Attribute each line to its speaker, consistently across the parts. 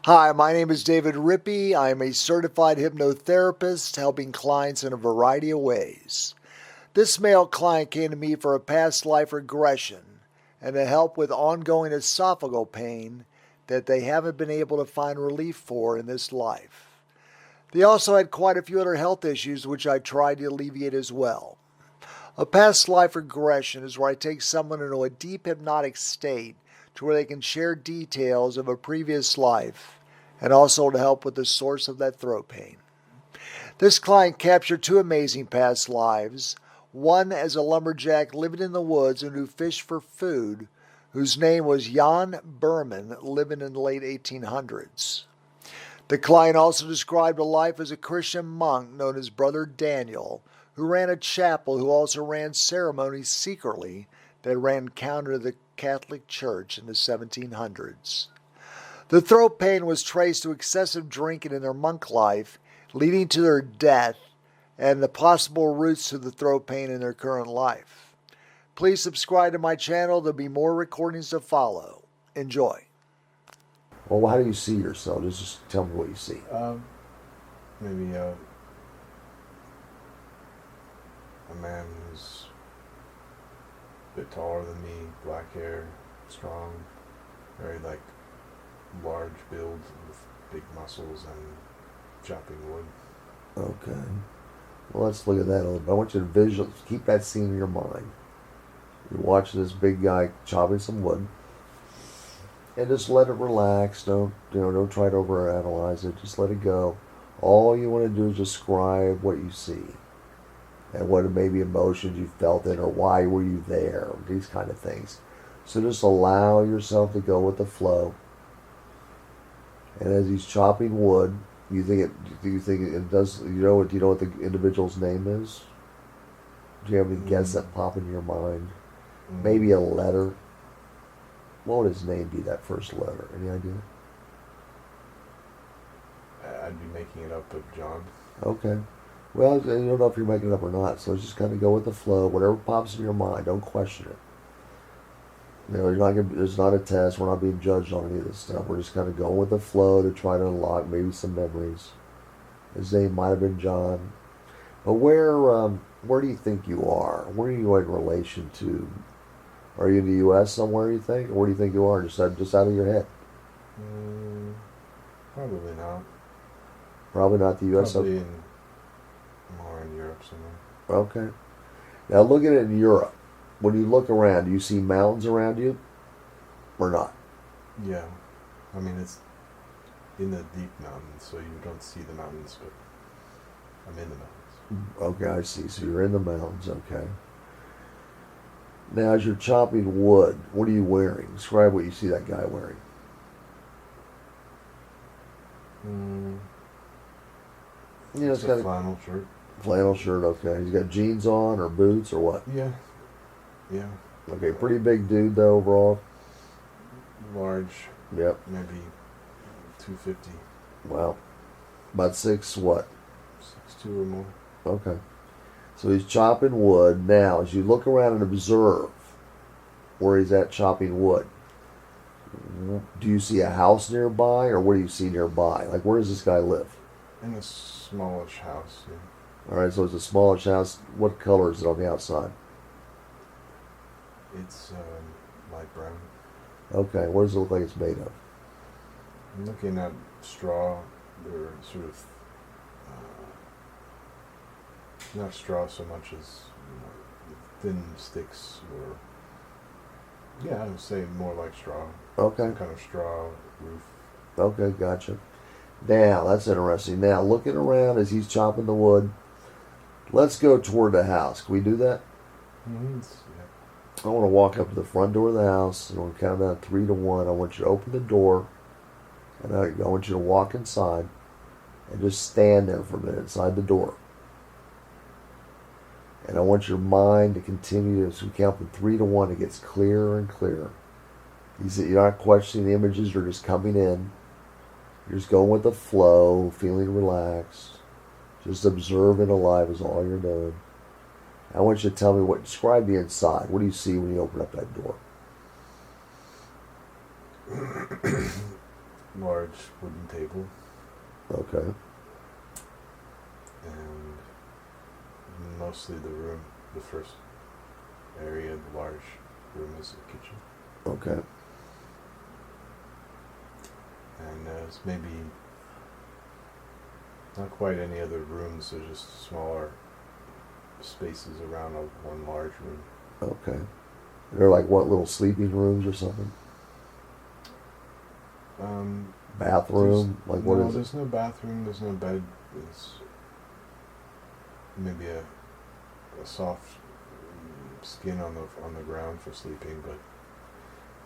Speaker 1: Hi, my name is David Rippey. I am a certified hypnotherapist helping clients in a variety of ways. This male client came to me for a past life regression and to help with ongoing esophageal pain that they haven't been able to find relief for in this life. They also had quite a few other health issues which I tried to alleviate as well. A past life regression is where I take someone into a deep hypnotic state to where they can share details of a previous life and also to help with the source of that throat pain. This client captured two amazing past lives, one as a lumberjack living in the woods and who fished for food, whose name was Jan Bermann, living in the late 1800s. The client also described a life as a Christian monk known as Brother Daniel, who ran a chapel who also ran ceremonies secretly that ran counter to the Catholic Church in the 1700s. The throat pain was traced to excessive drinking in their monk life, leading to their death and the possible roots to the throat pain in their current life. Please subscribe to my channel. There'll be more recordings to follow. Enjoy. Well, how do you see yourself? Just tell me what you see.
Speaker 2: Maybe a man who's a bit taller than me, black hair, strong, very large build with big muscles and chopping wood.
Speaker 1: Okay. Well, let's look at that a little bit. I want you to keep that scene in your mind. You're watching this big guy chopping some wood. And just let it relax. Don't try to overanalyze it. Just let it go. All you want to do is describe what you see and what maybe emotions you felt in, or why were you there, these kind of things. So just allow yourself to go with the flow. And as he's chopping wood, do you think it does? Do you know what the individual's name is? Do you have any guess that pop in your mind? Maybe a letter. What would his name be? That first letter? Any idea?
Speaker 2: I'd be making it up, but John.
Speaker 1: Okay. Well, you don't know if you're making it up or not, so just kind of go with the flow. Whatever pops in your mind, don't question it. There's not a test. We're not being judged on any of this stuff. We're just kind of going with the flow to try to unlock maybe some memories. His name might have been John. But where do you think you are? Where are you in relation to? Are you in the U.S. somewhere, you think? Or where do you think you are? Just out of your head?
Speaker 2: Probably not.
Speaker 1: Probably not the U.S.
Speaker 2: Probably more in Europe somewhere.
Speaker 1: Okay. Now looking at Europe, when you look around, do you see mountains around you or not?
Speaker 2: Yeah. I mean, it's in the deep mountains, so you don't see the mountains, but I'm in the mountains.
Speaker 1: Okay, I see. So you're in the mountains, okay. Now, as you're chopping wood, what are you wearing? Describe what you see that guy wearing.
Speaker 2: It's a flannel shirt.
Speaker 1: Flannel shirt, okay. He's got jeans on or boots or what?
Speaker 2: Yeah. Yeah.
Speaker 1: Okay, pretty big dude though overall.
Speaker 2: Large.
Speaker 1: Yep.
Speaker 2: Maybe 250.
Speaker 1: Wow. About 6 what?
Speaker 2: 6'2" or more.
Speaker 1: Okay. So he's chopping wood. Now, as you look around and observe where he's at chopping wood, do you see a house nearby, or what do you see nearby? Like, where does this guy live?
Speaker 2: In a smallish house, yeah.
Speaker 1: All right, so it's a smallish house. What color is it on the outside?
Speaker 2: It's light brown.
Speaker 1: Okay, what does it look like it's made of?
Speaker 2: I'm looking at straw, or sort of not straw so much as thin sticks, or yeah, I would say more like straw.
Speaker 1: Okay.
Speaker 2: Some kind of straw roof.
Speaker 1: Okay, gotcha. Now, that's interesting. Now, looking around as he's chopping the wood, let's go toward the house. Can we do that?
Speaker 2: Mm-hmm. Yeah.
Speaker 1: I want to walk up to the front door of the house, and we'll count down 3 to 1. I want you to open the door, and I want you to walk inside and just stand there for a minute inside the door. And I want your mind to continue as we count from 3 to 1. It gets clearer and clearer. You're not questioning the images, you're just coming in. You're just going with the flow, feeling relaxed. Just observing alive is all you're doing. I want you to tell me describe the inside. What do you see when you open up that door?
Speaker 2: large wooden table,
Speaker 1: Okay.
Speaker 2: and mostly the first area, the large room is the kitchen.
Speaker 1: Okay.
Speaker 2: And there's maybe not quite any other rooms, there's just smaller spaces around one large room.
Speaker 1: Okay. They're like what, little sleeping rooms or something? Bathroom? Like what is it?
Speaker 2: There's no bathroom, there's no bed. It's maybe a soft skin on the ground for sleeping, but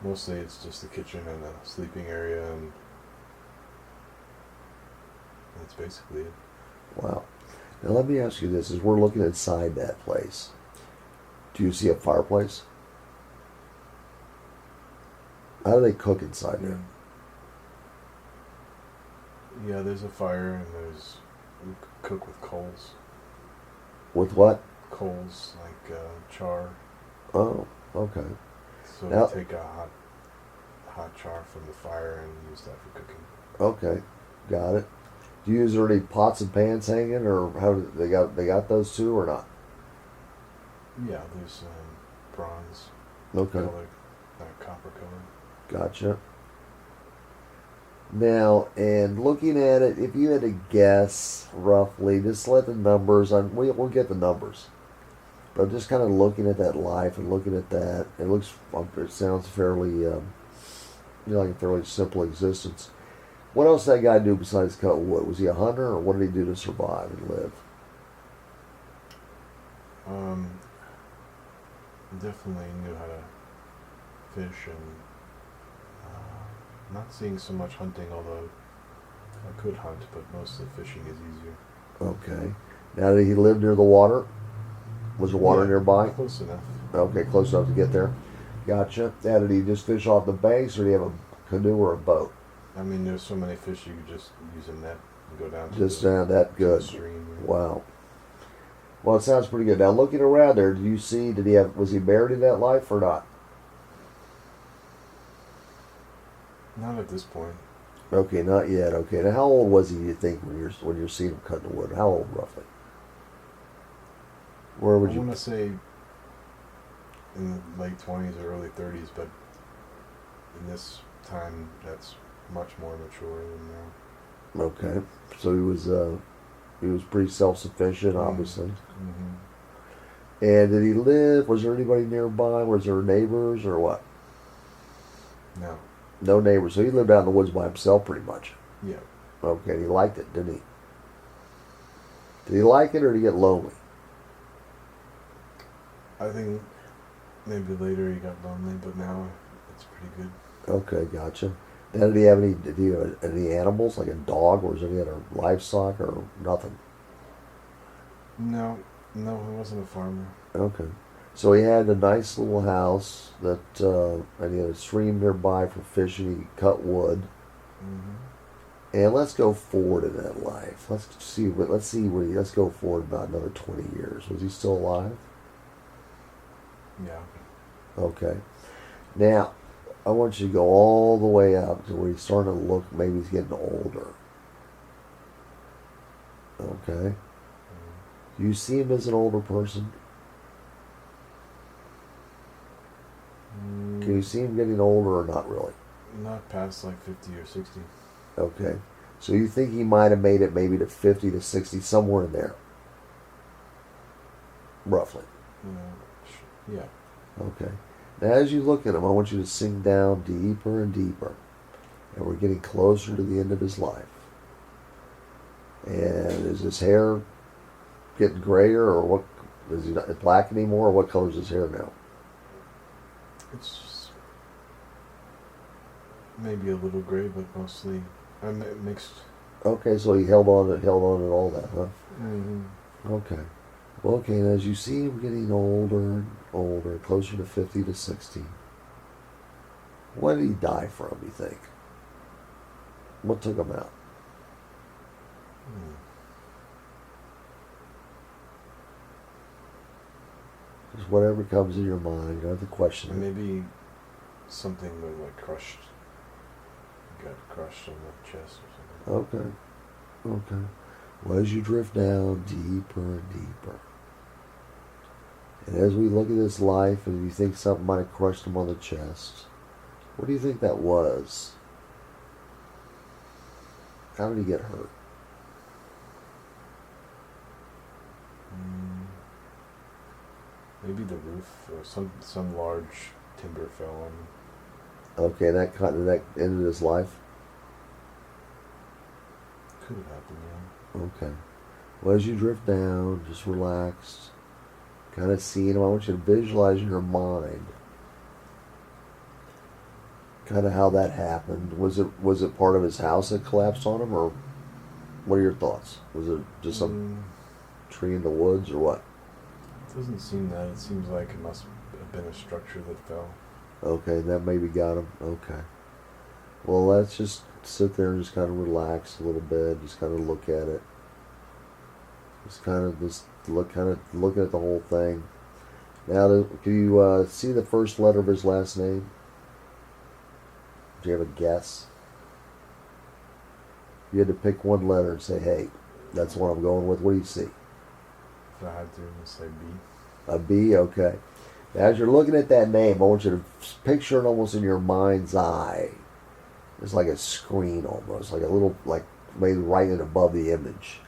Speaker 2: mostly it's just the kitchen and a sleeping area, and that's basically it.
Speaker 1: Wow. Now let me ask you this: as we're looking inside that place, do you see a fireplace? How do they cook inside there?
Speaker 2: Yeah, there's a fire, and we cook with coals.
Speaker 1: With what?
Speaker 2: Coals, like char.
Speaker 1: Oh, okay.
Speaker 2: So
Speaker 1: Now,
Speaker 2: we take a hot char from the fire and use that for cooking.
Speaker 1: okay, got it. Do you use any pots and pans hanging, or how do they got those too, or not?
Speaker 2: Yeah, there's bronze
Speaker 1: Okay,
Speaker 2: color, copper color.
Speaker 1: gotcha. Now, and looking at it, if you had to guess roughly, just let the numbers. We'll get the numbers. But I'm just kind of looking at that life and looking at that. It sounds fairly, like a fairly simple existence. What else did that guy do besides cut wood? Was he a hunter, or what did he do to survive and live?
Speaker 2: Definitely knew how to fish, and not seeing so much hunting, although I could hunt, but mostly fishing is easier.
Speaker 1: Okay. Now, did he live near the water? Was the water nearby?
Speaker 2: Close enough.
Speaker 1: Okay, close enough to get there. Gotcha. Now, did he just fish off the banks, or did he have a canoe or a boat?
Speaker 2: I mean, there's so many fish you could just use a net and go down to
Speaker 1: that good.
Speaker 2: the stream.
Speaker 1: Wow. Well, it sounds pretty good. Now, looking around there, was he married in that life or not?
Speaker 2: Not at this point.
Speaker 1: Okay, not yet. Okay. Now, how old was he, you think, when you're seeing him cutting the wood? How old, roughly? Where would
Speaker 2: I
Speaker 1: you...
Speaker 2: want to say in the late 20s or early 30s, but in this time, that's much more mature than now.
Speaker 1: Okay. So he was pretty self-sufficient, obviously.
Speaker 2: Mm-hmm.
Speaker 1: And did he live? Was there anybody nearby? Was there neighbors or what?
Speaker 2: No.
Speaker 1: No neighbors. So he lived out in the woods by himself, pretty much.
Speaker 2: Yeah.
Speaker 1: Okay. He liked it, didn't he? Did he like it, or did he get lonely?
Speaker 2: I think maybe later he got lonely, but now it's pretty good.
Speaker 1: Okay, gotcha. Now, did he have any animals, like a dog, or was there any other livestock, or nothing?
Speaker 2: No, he wasn't a farmer.
Speaker 1: Okay. So he had a nice little house and he had a stream nearby for fishing. He could cut wood.
Speaker 2: Mm-hmm.
Speaker 1: And let's go forward in that life. Let's go forward about another 20 years. Was he still alive?
Speaker 2: Yeah.
Speaker 1: Okay. Now, I want you to go all the way up to where he's starting to look, maybe he's getting older. Okay. Do you see him as an older person? Can you see him getting older or not really?
Speaker 2: Not past like 50 or 60.
Speaker 1: Okay. So you think he might have made it maybe to 50 to 60, somewhere in there? Roughly.
Speaker 2: Yeah.
Speaker 1: Okay. Now as you look at him, I want you to sink down deeper and deeper. And we're getting closer to the end of his life. And is his hair getting grayer, or what? Is he not black anymore, or what color is his hair now?
Speaker 2: It's maybe a little gray, but mostly mixed.
Speaker 1: Okay, so he held on and all that, huh?
Speaker 2: Mm-hmm.
Speaker 1: Okay. Well, okay, and as you see him getting older and older, closer to 50 to 60, what did he die from, you think? What took him out? Just whatever comes in your mind, you don't have to question it.
Speaker 2: Maybe something that like crushed got crushed on the chest or something.
Speaker 3: Okay. Okay. Well, as you drift down deeper and deeper, and as we look at his life and you think something might have crushed him on the chest, what do you think that was? How did he get hurt?
Speaker 2: Maybe the roof or some large timber fell on him.
Speaker 3: Okay, that ended his life?
Speaker 2: Could have happened, yeah.
Speaker 3: Okay. Well, as you drift down, just relaxed, kind of seeing him, I want you to visualize in your mind kind of how that happened. Was it part of his house that collapsed on him, or what are your thoughts? Was it just some tree in the woods, or what?
Speaker 2: It doesn't seem that. It seems like it must have been a structure that fell.
Speaker 3: Okay, that maybe got him. Okay. Well, let's just sit there and just kind of relax a little bit. Just kind of look at it. Looking at the whole thing. Now, can you see the first letter of his last name? Do you have a guess? You had to pick one letter and say, "Hey, that's what I'm going with." What do you see?
Speaker 2: If I had to, say B.
Speaker 3: A B, okay. Now, as you're looking at that name, I want you to picture it almost in your mind's eye. It's like a screen almost, like a little, like maybe right in above the image.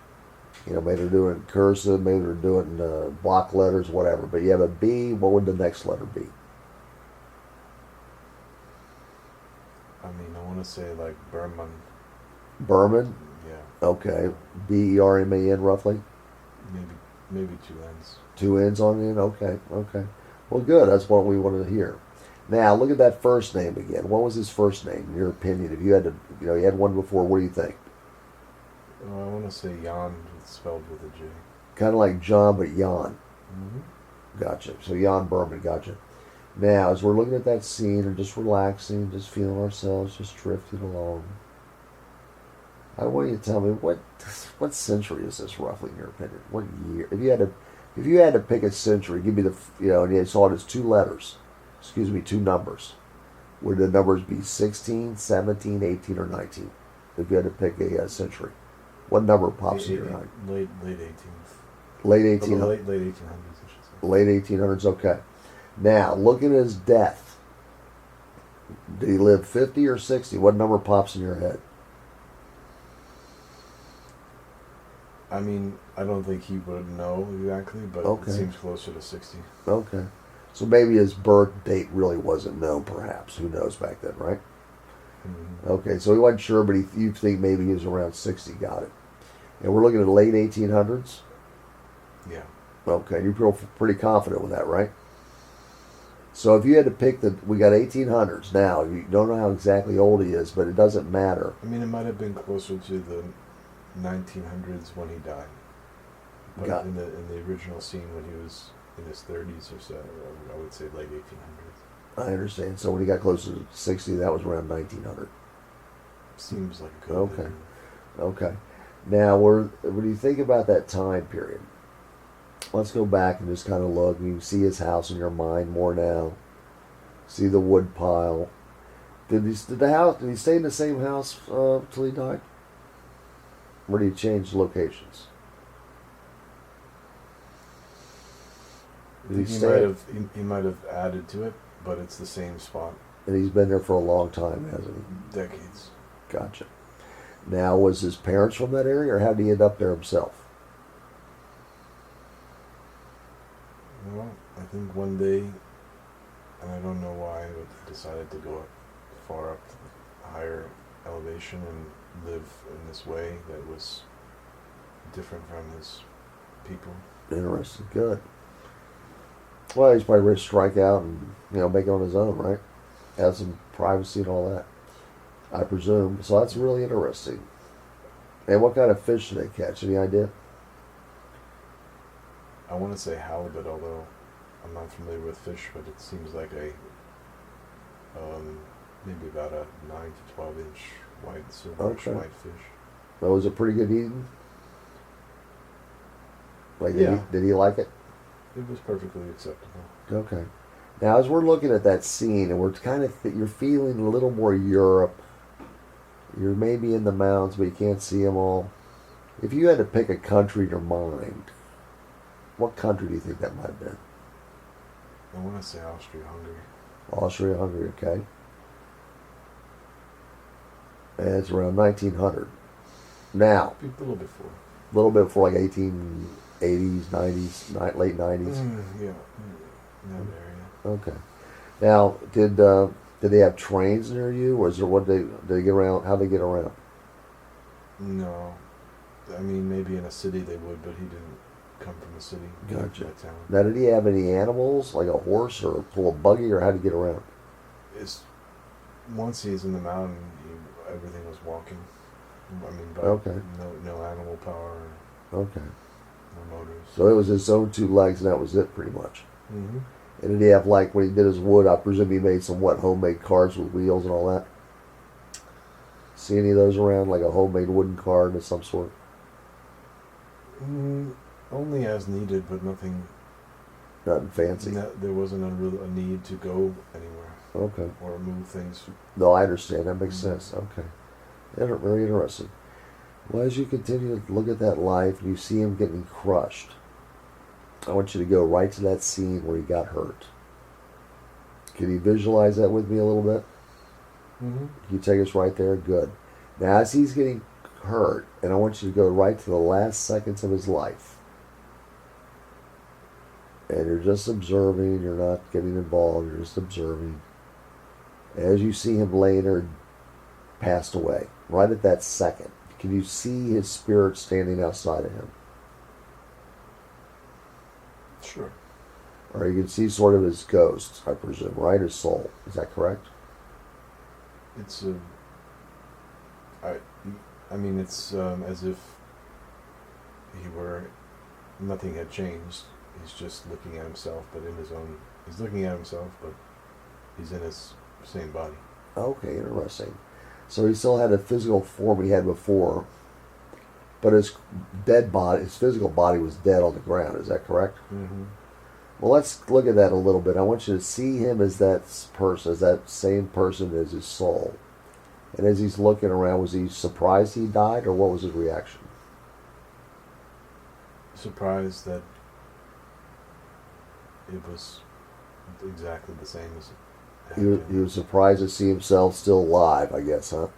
Speaker 3: You know, maybe they're doing it in cursive, maybe they're doing it in block letters, whatever. But you have a B, what would the next letter be?
Speaker 2: I mean, I want to say like Bermann.
Speaker 3: Berman?
Speaker 2: Yeah.
Speaker 3: Okay. Berman, roughly?
Speaker 2: Maybe two N's.
Speaker 3: Two N's on the end? Okay, okay. Well, good. That's what we wanted to hear. Now, look at that first name again. What was his first name, in your opinion? If you had to, you had one before, what do you think?
Speaker 2: I want to say Jan, spelled with a J.
Speaker 3: Kind of like John, but Jan.
Speaker 2: Mm-hmm.
Speaker 3: Gotcha. So Jan Bermann, gotcha. Now, as we're looking at that scene and just relaxing, just feeling ourselves, just drifting along, I want you to tell me what century is this roughly in your opinion? What year? If you had to pick a century, give me and you saw it as two numbers. Would the numbers be 16, 17, 18, or 19? If you had to pick a century, what number pops in your mind?
Speaker 2: Late 18th.
Speaker 3: Late 1800s.
Speaker 2: Late 1800s, I should say.
Speaker 3: Late 1800s. Okay. Now, looking at his death, did he live 50 or 60? What number pops in your head?
Speaker 2: I mean, I don't think he would know exactly, but
Speaker 3: Okay.
Speaker 2: It seems closer to 60.
Speaker 3: Okay. So maybe his birth date really wasn't known, perhaps. Who knows back then, right?
Speaker 2: Mm-hmm.
Speaker 3: Okay, so he wasn't sure, but you think maybe he was around 60. Got it. And we're looking at late 1800s?
Speaker 2: Yeah.
Speaker 3: Okay, you feel pretty confident with that, right? So if you had to pick we got 1800s now. You don't know how exactly old he is, but it doesn't matter.
Speaker 2: I mean, it might have been closer to the 1900s when he died. But in the original scene when he was in his 30s or so, I would say late 1800s.
Speaker 3: I understand. So when he got closer to 60, that was around 1900.
Speaker 2: Seems like a good
Speaker 3: Okay. Okay. Now, when you think about that time period, let's go back and just kind of look. You see his house in your mind more now. See the wood pile. Did he stay in the same house till he died? Or did he change locations?
Speaker 2: He might have added to it, but it's the same spot.
Speaker 3: And he's been there for a long time, hasn't he?
Speaker 2: Decades.
Speaker 3: Gotcha. Now, was his parents from that area, or how did he end up there himself?
Speaker 2: Well, I think one day, and I don't know why, but he decided to go far up to the higher elevation and live in this way that was different from his people.
Speaker 3: Interesting. Good. Well, he's probably ready to strike out and make it on his own, right? Have some privacy and all that, I presume. So that's really interesting. And what kind of fish did they catch? Any idea?
Speaker 2: I want to say halibut, although I'm not familiar with fish, but it seems like maybe about a 9 to 12 inch white, silverish white fish.
Speaker 3: So was it pretty good eating?
Speaker 2: Yeah.
Speaker 3: Did he like it?
Speaker 2: It was perfectly acceptable.
Speaker 3: Okay. Now, as we're looking at that scene, and we're kind of you're feeling a little more Europe, You're maybe in the mountains, but you can't see them all. If you had to pick a country in your mind, what country do you think that might have been?
Speaker 2: I want to say Austria-Hungary.
Speaker 3: Austria-Hungary, okay. And it's around 1900. Now,
Speaker 2: A little before.
Speaker 3: a little bit before, like 1880s, 90s, late 90s.
Speaker 2: Yeah, in that area.
Speaker 3: Okay. Now, did they have trains near you, or is there what did they get around? How they get around?
Speaker 2: No, I mean maybe in a city they would, but he didn't come from a city. He came
Speaker 3: Gotcha.
Speaker 2: from a town.
Speaker 3: Now, did he have any animals, like a horse or pull a buggy, or how to get around?
Speaker 2: It's once he's in the mountain, everything was walking. I mean, but
Speaker 3: Okay.
Speaker 2: no animal power,
Speaker 3: Okay.
Speaker 2: no motors.
Speaker 3: So it was his own two legs, and that was it, pretty much.
Speaker 2: Mm-hmm.
Speaker 3: And did he have, like, when he did his wood, I presume he made some, homemade cars with wheels and all that? See any of those around, like a homemade wooden cart of some sort?
Speaker 2: Only as needed, but nothing.
Speaker 3: Nothing fancy.
Speaker 2: There wasn't a need to go anywhere
Speaker 3: Okay.
Speaker 2: or move things.
Speaker 3: No, I understand. That makes sense. Okay. Very interesting. Well, as you continue to look at that life and you see him getting crushed, I want you to go right to that scene where he got hurt. Can you visualize that with me a little bit?
Speaker 2: Mm-hmm.
Speaker 3: Can you take us right there? Good. Now, as he's getting hurt, and I want you to go right to the last seconds of his life, and you're just observing, you're not getting involved, you're just observing. As you see him laying there, passed away, right at that second, can you see his spirit standing outside of him?
Speaker 2: Sure.
Speaker 3: Or you can see sort of his ghost, I presume, right? His soul. Is that correct?
Speaker 2: It's I mean, it's as if nothing had changed. He's just looking at himself, but he's looking at himself, but he's in his same body.
Speaker 3: Okay, interesting. So he still had a physical form he had before, but his physical body was dead on the ground. Is that correct?
Speaker 2: Mm-hmm.
Speaker 3: Well, let's look at that a little bit. I want you to see him as that person, as that same person as his soul. And as he's looking around, was he surprised he died, or what was his reaction?
Speaker 2: Surprised that it was exactly the same as it had been.
Speaker 3: He was surprised to see himself still alive, I guess, huh?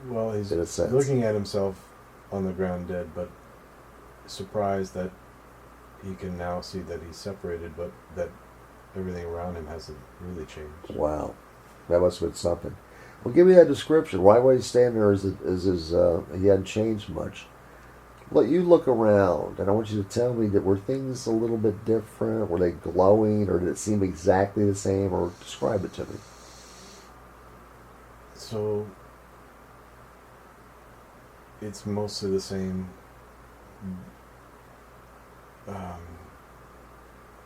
Speaker 2: Well, he's
Speaker 3: in a sense.
Speaker 2: looking at himself on the ground dead, but surprised that he can now see that he's separated, but that everything around him hasn't really changed.
Speaker 3: Wow. That must have been something. Well, give me that description. Why was he standing there he hadn't changed much? You look around, and I want you to tell me that were things a little bit different? Were they glowing, or did it seem exactly the same? Or describe it to me.
Speaker 2: So it's mostly the same. As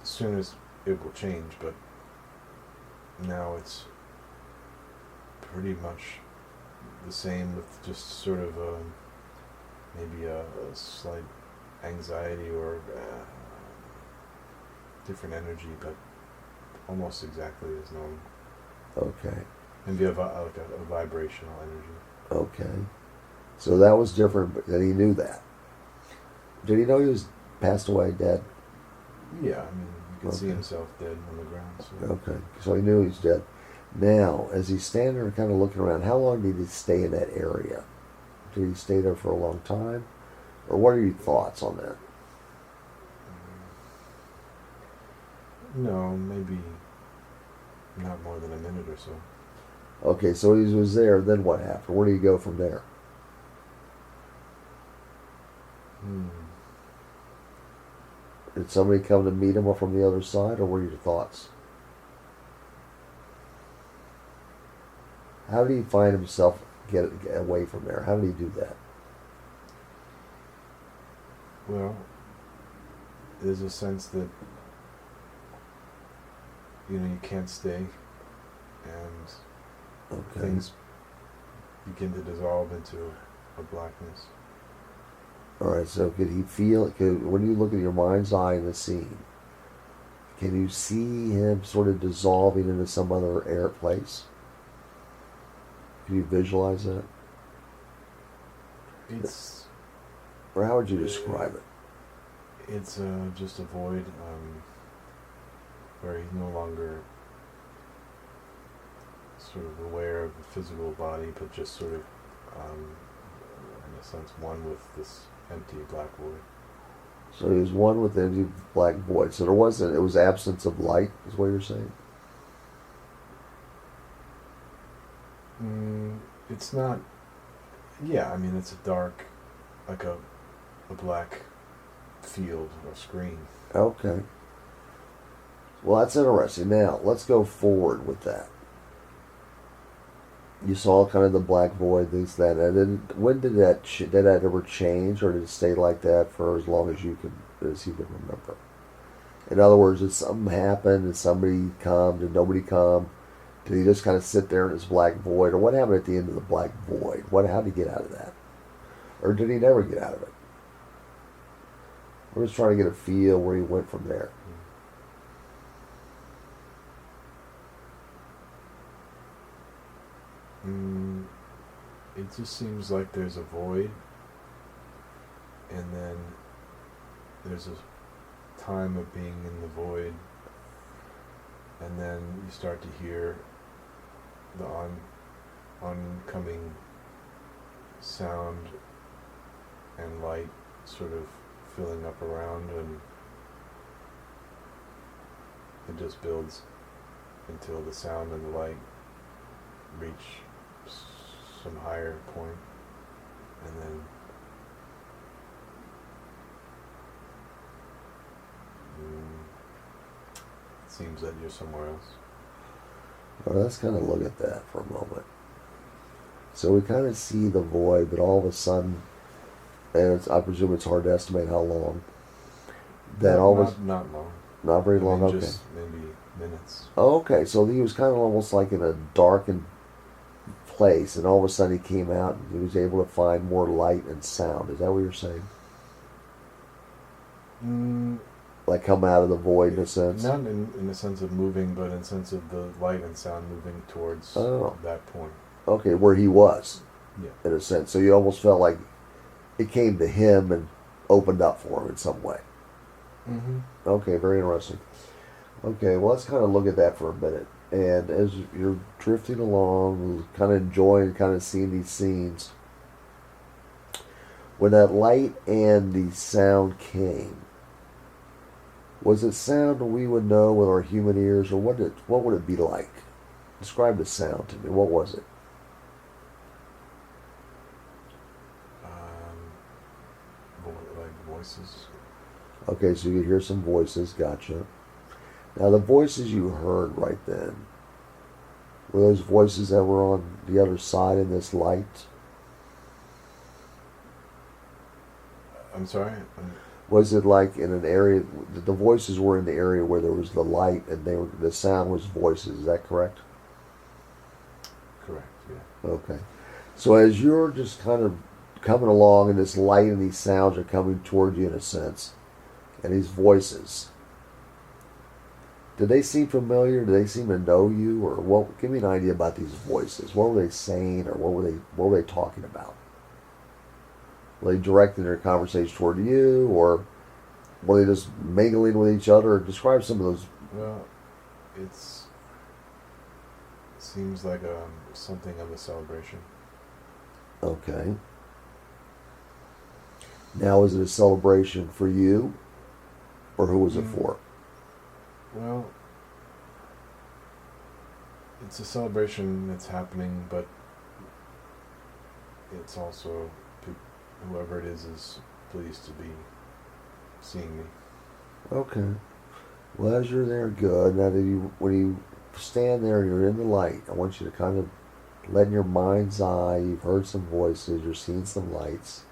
Speaker 2: soon as it will change, but now it's pretty much the same, with just sort of maybe a slight anxiety or different energy, but almost exactly as normal.
Speaker 3: Okay.
Speaker 2: Maybe like a vibrational energy.
Speaker 3: Okay. So that was different, but then he knew that. Did he know he was passed away dead?
Speaker 2: Yeah, I mean, you can see
Speaker 3: Okay.
Speaker 2: himself dead on the ground. So.
Speaker 3: Okay. So he knew he was dead. Now, as he's standing there kind of looking around, how long did he stay in that area? Did he stay there for a long time? Or what are your thoughts on that?
Speaker 2: No, maybe not more than a minute or so.
Speaker 3: Okay, so he was there, then what happened? Where did he go from there? Did somebody come to meet him from the other side, or what are your thoughts? How did he find himself get away from there? How did he do that?
Speaker 2: Well, there's a sense that you can't stay, and
Speaker 3: Okay.
Speaker 2: things begin to dissolve into a blackness.
Speaker 3: All right, so could he feel, when you look at your mind's eye in the scene, can you see him sort of dissolving into some other air place? Can you visualize that?
Speaker 2: It's
Speaker 3: Or how would you describe it?
Speaker 2: it's just a void where he's no longer sort of aware of the physical body, but just sort of, in a sense, one with this empty black void.
Speaker 3: So he was one with the empty black void. So it was absence of light, is what you're saying?
Speaker 2: It's not, yeah, I mean, it's a dark, like a black field or screen.
Speaker 3: Okay. Well, that's interesting. Now, let's go forward with that. You saw kind of the black void, this, that, and then when did that ever change, or did it stay like that for as long as you can remember? In other words, did something happen? Did somebody come? Did nobody come? Did he just kind of sit there in this black void, or what happened at the end of the black void? How did he get out of that, or did he never get out of it? We're just trying to get a feel where he went from there.
Speaker 2: It just seems like there's a void, and then there's a time of being in the void, and then you start to hear the oncoming sound and light sort of filling up around, and it just builds until the sound and the light reach some higher point, and then it seems that you're somewhere else.
Speaker 3: Well, let's kind of look at that for a moment. So we kind of see the void, but all of a sudden, and I presume it's hard to estimate how long. Not
Speaker 2: long.
Speaker 3: Not very long. Okay.
Speaker 2: Just maybe minutes.
Speaker 3: Oh, okay, so he was kind of almost like in a darkened place, and all of a sudden he came out and he was able to find more light and sound. Is that what you're saying? Like come out of the void in a sense?
Speaker 2: Not in the sense of moving, but in the sense of the light and sound moving towards that point.
Speaker 3: Okay, where he was.
Speaker 2: Yeah.
Speaker 3: In a sense. So you almost felt like it came to him and opened up for him in some way.
Speaker 2: Mm-hmm.
Speaker 3: Okay, very interesting. Okay, well, let's kind of look at that for a minute. And as you're drifting along, kind of enjoying, kind of seeing these scenes, when that light and the sound came, was it sound we would know with our human ears, or what would it be like? Describe the sound to me. What was it?
Speaker 2: Like voices.
Speaker 3: Okay, so you could hear some voices. Gotcha. Now, the voices you heard right then, were those voices that were on the other side in this light?
Speaker 2: I'm sorry?
Speaker 3: Was it like in an area, the voices were in the area where there was the light and the sound was voices, is that correct?
Speaker 2: Correct, yeah.
Speaker 3: Okay. So as you're just kind of coming along and this light and these sounds are coming toward you in a sense, and these voices, did they seem familiar? Did they seem to know you? Or what? Give me an idea about these voices. What were they saying, or what were they talking about? Were they directing their conversation toward you, or were they just mingling with each other? Describe some of those.
Speaker 2: Well, it seems like something of a celebration.
Speaker 3: Okay. Now, is it a celebration for you, or who was it for?
Speaker 2: Well, it's a celebration that's happening, but it's also whoever it is pleased to be seeing me.
Speaker 3: Okay. Well, as you're there, good. Now, when you stand there and you're in the light, I want you to kind of let in your mind's eye, you've heard some voices, you're seeing some lights.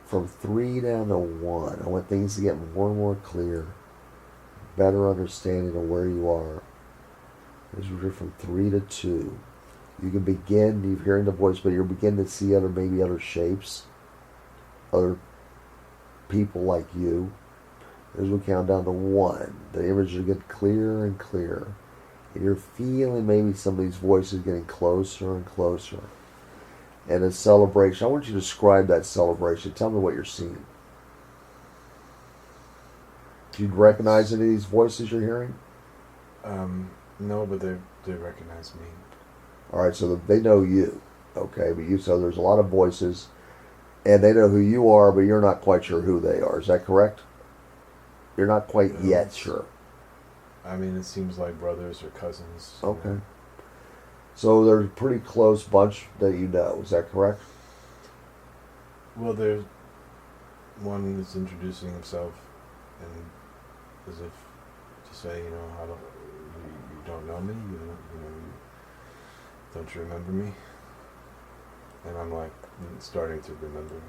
Speaker 3: From 3 down to 1, I want things to get more and more clear, better understanding of where you are. As you're from 3 to 2, you can begin, you're hearing the voice, but you're beginning to see maybe other shapes, other people like you. As we count down to 1, the images get clearer and clearer. And you're feeling maybe some of these voices getting closer and closer. and a celebration. I want you to describe that celebration. Tell me what you're seeing. Do you recognize any of these voices you're hearing?
Speaker 2: No, but they recognize me.
Speaker 3: All right, so they know you. Okay, but so there's a lot of voices, and they know who you are, but you're not quite sure who they are. Is that correct? You're not quite yet sure.
Speaker 2: I mean, it seems like brothers or cousins.
Speaker 3: Okay. So they're a pretty close bunch that you know. Is that correct?
Speaker 2: Well, there's one that's introducing himself, and as if to say, how do you don't know me? Don't you remember me? And I'm like starting to remember.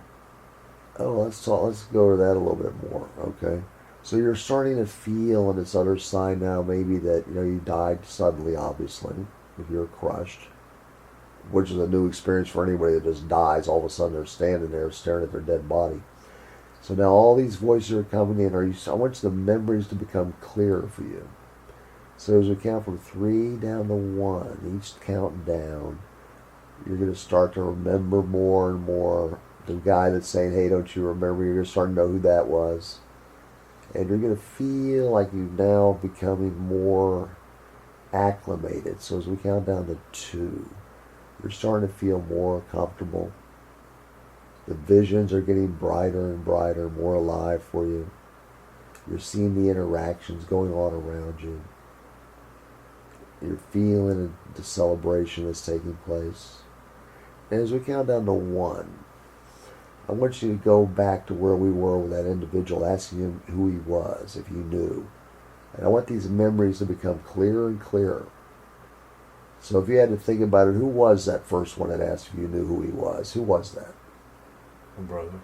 Speaker 3: Oh, let's talk. Let's go to that a little bit more. Okay. So you're starting to feel on this other side now, maybe that you died suddenly, obviously, if you're crushed, which is a new experience for anybody that just dies. All of a sudden, they're standing there staring at their dead body. So now all these voices are coming in. I want the memories to become clearer for you. So as we count from 3 down to 1, each counting down, you're going to start to remember more and more. The guy that's saying, "Hey, don't you remember?" You're going to start to know who that was. And you're going to feel like you're now becoming more acclimated. So as we count down to 2, you're starting to feel more comfortable. The visions are getting brighter and brighter, more alive for you. You're seeing the interactions going on around you. You're feeling the celebration that's taking place. And as we count down to 1, I want you to go back to where we were with that individual, asking him who he was, if you knew. And I want these memories to become clearer and clearer. So if you had to think about it, who was that first one that asked if you knew who he was? Who was that?
Speaker 2: My brother.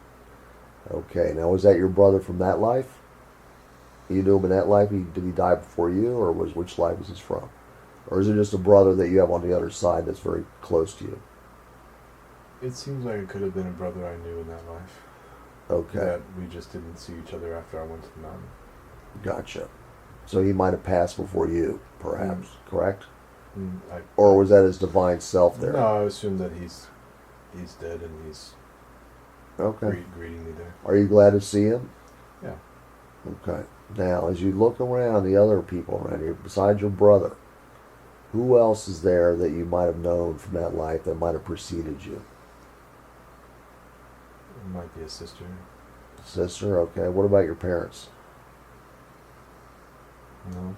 Speaker 3: Okay, now was that your brother from that life? You knew him in that life? Did he die before you, or which life was this from? Or is it just a brother that you have on the other side that's very close to you?
Speaker 2: It seems like it could have been a brother I knew in that life.
Speaker 3: Okay.
Speaker 2: That we just didn't see each other after I went to the mountain.
Speaker 3: Gotcha. So he might have passed before you, perhaps, correct?
Speaker 2: I
Speaker 3: Or was that his divine self there?
Speaker 2: No, I assume that he's dead and he's
Speaker 3: Okay.
Speaker 2: greeting me there.
Speaker 3: Are you glad to see him?
Speaker 2: Yeah.
Speaker 3: Okay. Now, as you look around, the other people around you, besides your brother, who else is there that you might have known from that life that might have preceded you?
Speaker 2: It might be a sister.
Speaker 3: Sister, okay. What about your parents?
Speaker 2: No.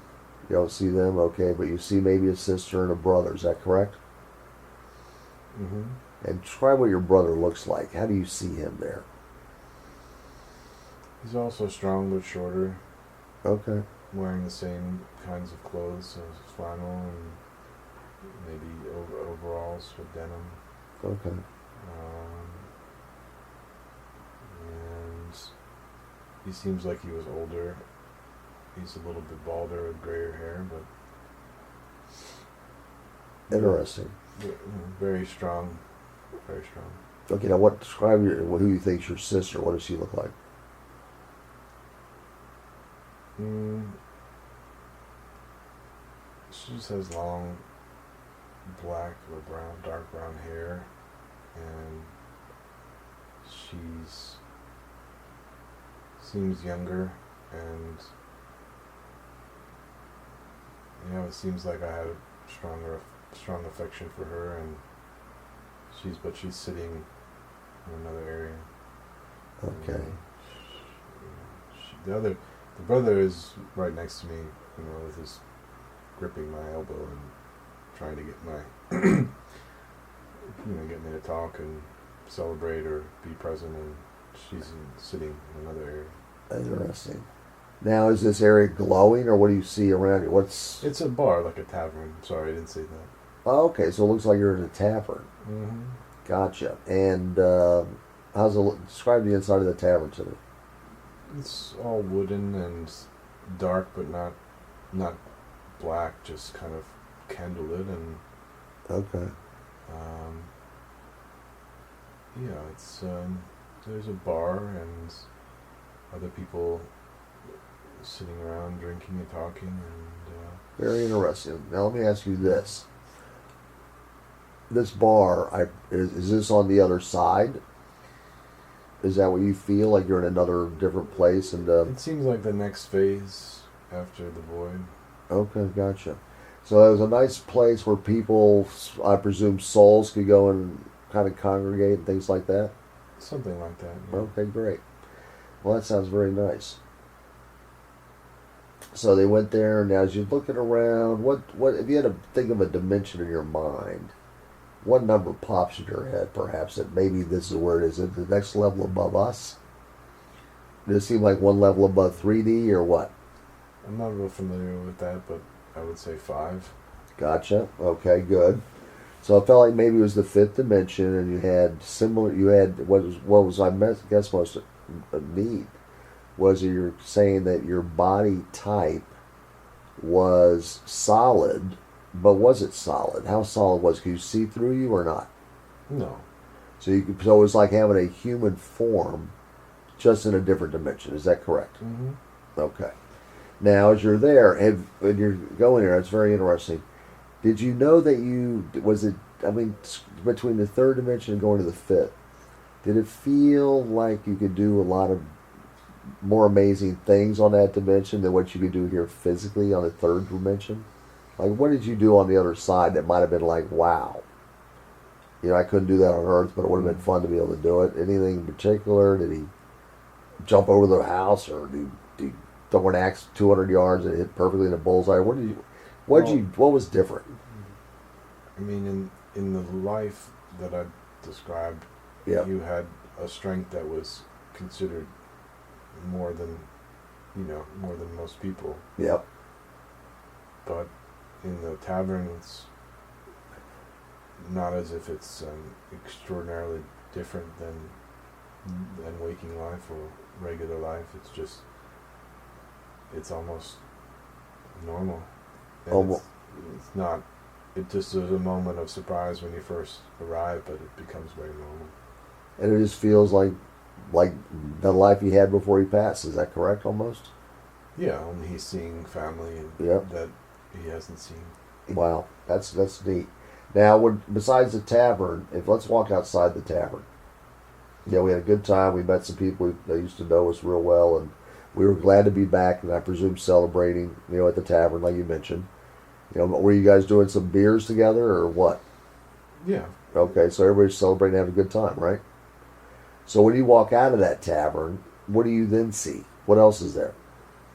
Speaker 3: You don't see them, okay, but you see maybe a sister and a brother, is that correct?
Speaker 2: Mm-hmm.
Speaker 3: And describe what your brother looks like. How do you see him there?
Speaker 2: He's also strong but shorter.
Speaker 3: Okay.
Speaker 2: Wearing the same kinds of clothes, so flannel and maybe overalls with denim.
Speaker 3: Okay.
Speaker 2: And he seems like he was older. He's a little bit balder with grayer hair, but
Speaker 3: Interesting.
Speaker 2: very strong. Very strong.
Speaker 3: Okay, now describe who you think's your sister. What does she look like?
Speaker 2: She just has long black or dark brown hair, and she's seems younger, and it seems like I had a strong affection for her, and she's sitting in another area.
Speaker 3: Okay.
Speaker 2: The brother is right next to me, with his gripping my elbow and trying to get my, get me to talk and celebrate or be present, and she's sitting in another area.
Speaker 3: Interesting. Now, is this area glowing, or what do you see around you?
Speaker 2: It's a bar, like a tavern. Sorry, I didn't say that.
Speaker 3: Oh, okay, so it looks like you're in a tavern.
Speaker 2: Mm-hmm.
Speaker 3: Gotcha. And how's it look? Describe the inside of the tavern to me.
Speaker 2: It's all wooden and dark, but not black, just kind of candlelit, and
Speaker 3: okay.
Speaker 2: It's there's a bar and other people sitting around drinking and talking, and
Speaker 3: Very interesting. Now let me ask you this. this bar, is this on the other side? Is that what you feel like you're in another different place? And
Speaker 2: It seems like the next phase after the void.
Speaker 3: okay, gotcha. So it was a nice place where people, I presume, souls could go and kind of congregate and things like that.
Speaker 2: Something like that. Yeah.
Speaker 3: Okay, great. Well, that sounds very nice. So they went there, and as you're looking around, what if you had to think of a dimension in your mind? What number pops in your head, perhaps, that maybe this is where it is, at the next level above us? Does it seem like one level above 3D, or what?
Speaker 2: I'm not real familiar with that, but I would say 5.
Speaker 3: Gotcha. Okay, good. So I felt like maybe it was the fifth dimension, and you had similar. You had what was I guess most neat was that you're saying that your body type was solid, but was it solid? How solid was it? Could you see through you or not?
Speaker 2: No.
Speaker 3: So so it was like having a human form, just in a different dimension. Is that correct?
Speaker 2: Mm-hmm.
Speaker 3: Okay. Now, as you're there, when you're going there, it's very interesting. Did you know that between the third dimension and going to the fifth, did it feel like you could do a lot of more amazing things on that dimension than what you could do here physically on the third dimension? Like, what did you do on the other side that might have been like, wow? I couldn't do that on Earth, but it would have been fun to be able to do it. Anything in particular? Did he jump over the house, or did he throw an axe 200 yards and hit perfectly in the bullseye? What was different?
Speaker 2: I mean, in the life that I described,
Speaker 3: Yep.
Speaker 2: you had a strength that was considered more than most people.
Speaker 3: Yep.
Speaker 2: But in the tavern, it's not as if it's extraordinarily different than waking life or regular life. It's almost normal. And it's not. It just is a moment of surprise when you first arrive, but it becomes very normal.
Speaker 3: And it just feels like the life he had before he passed. Is that correct, almost?
Speaker 2: Yeah, only he's seeing family that he hasn't seen.
Speaker 3: Wow, that's neat. Now, besides the tavern, let's walk outside the tavern. Yeah, we had a good time. We met some people that used to know us real well, and we were glad to be back. And I presume celebrating, at the tavern, like you mentioned. Were you guys doing some beers together or what?
Speaker 2: Yeah.
Speaker 3: Okay, so everybody's celebrating, having a good time, right? So when you walk out of that tavern, what do you then see? What else is there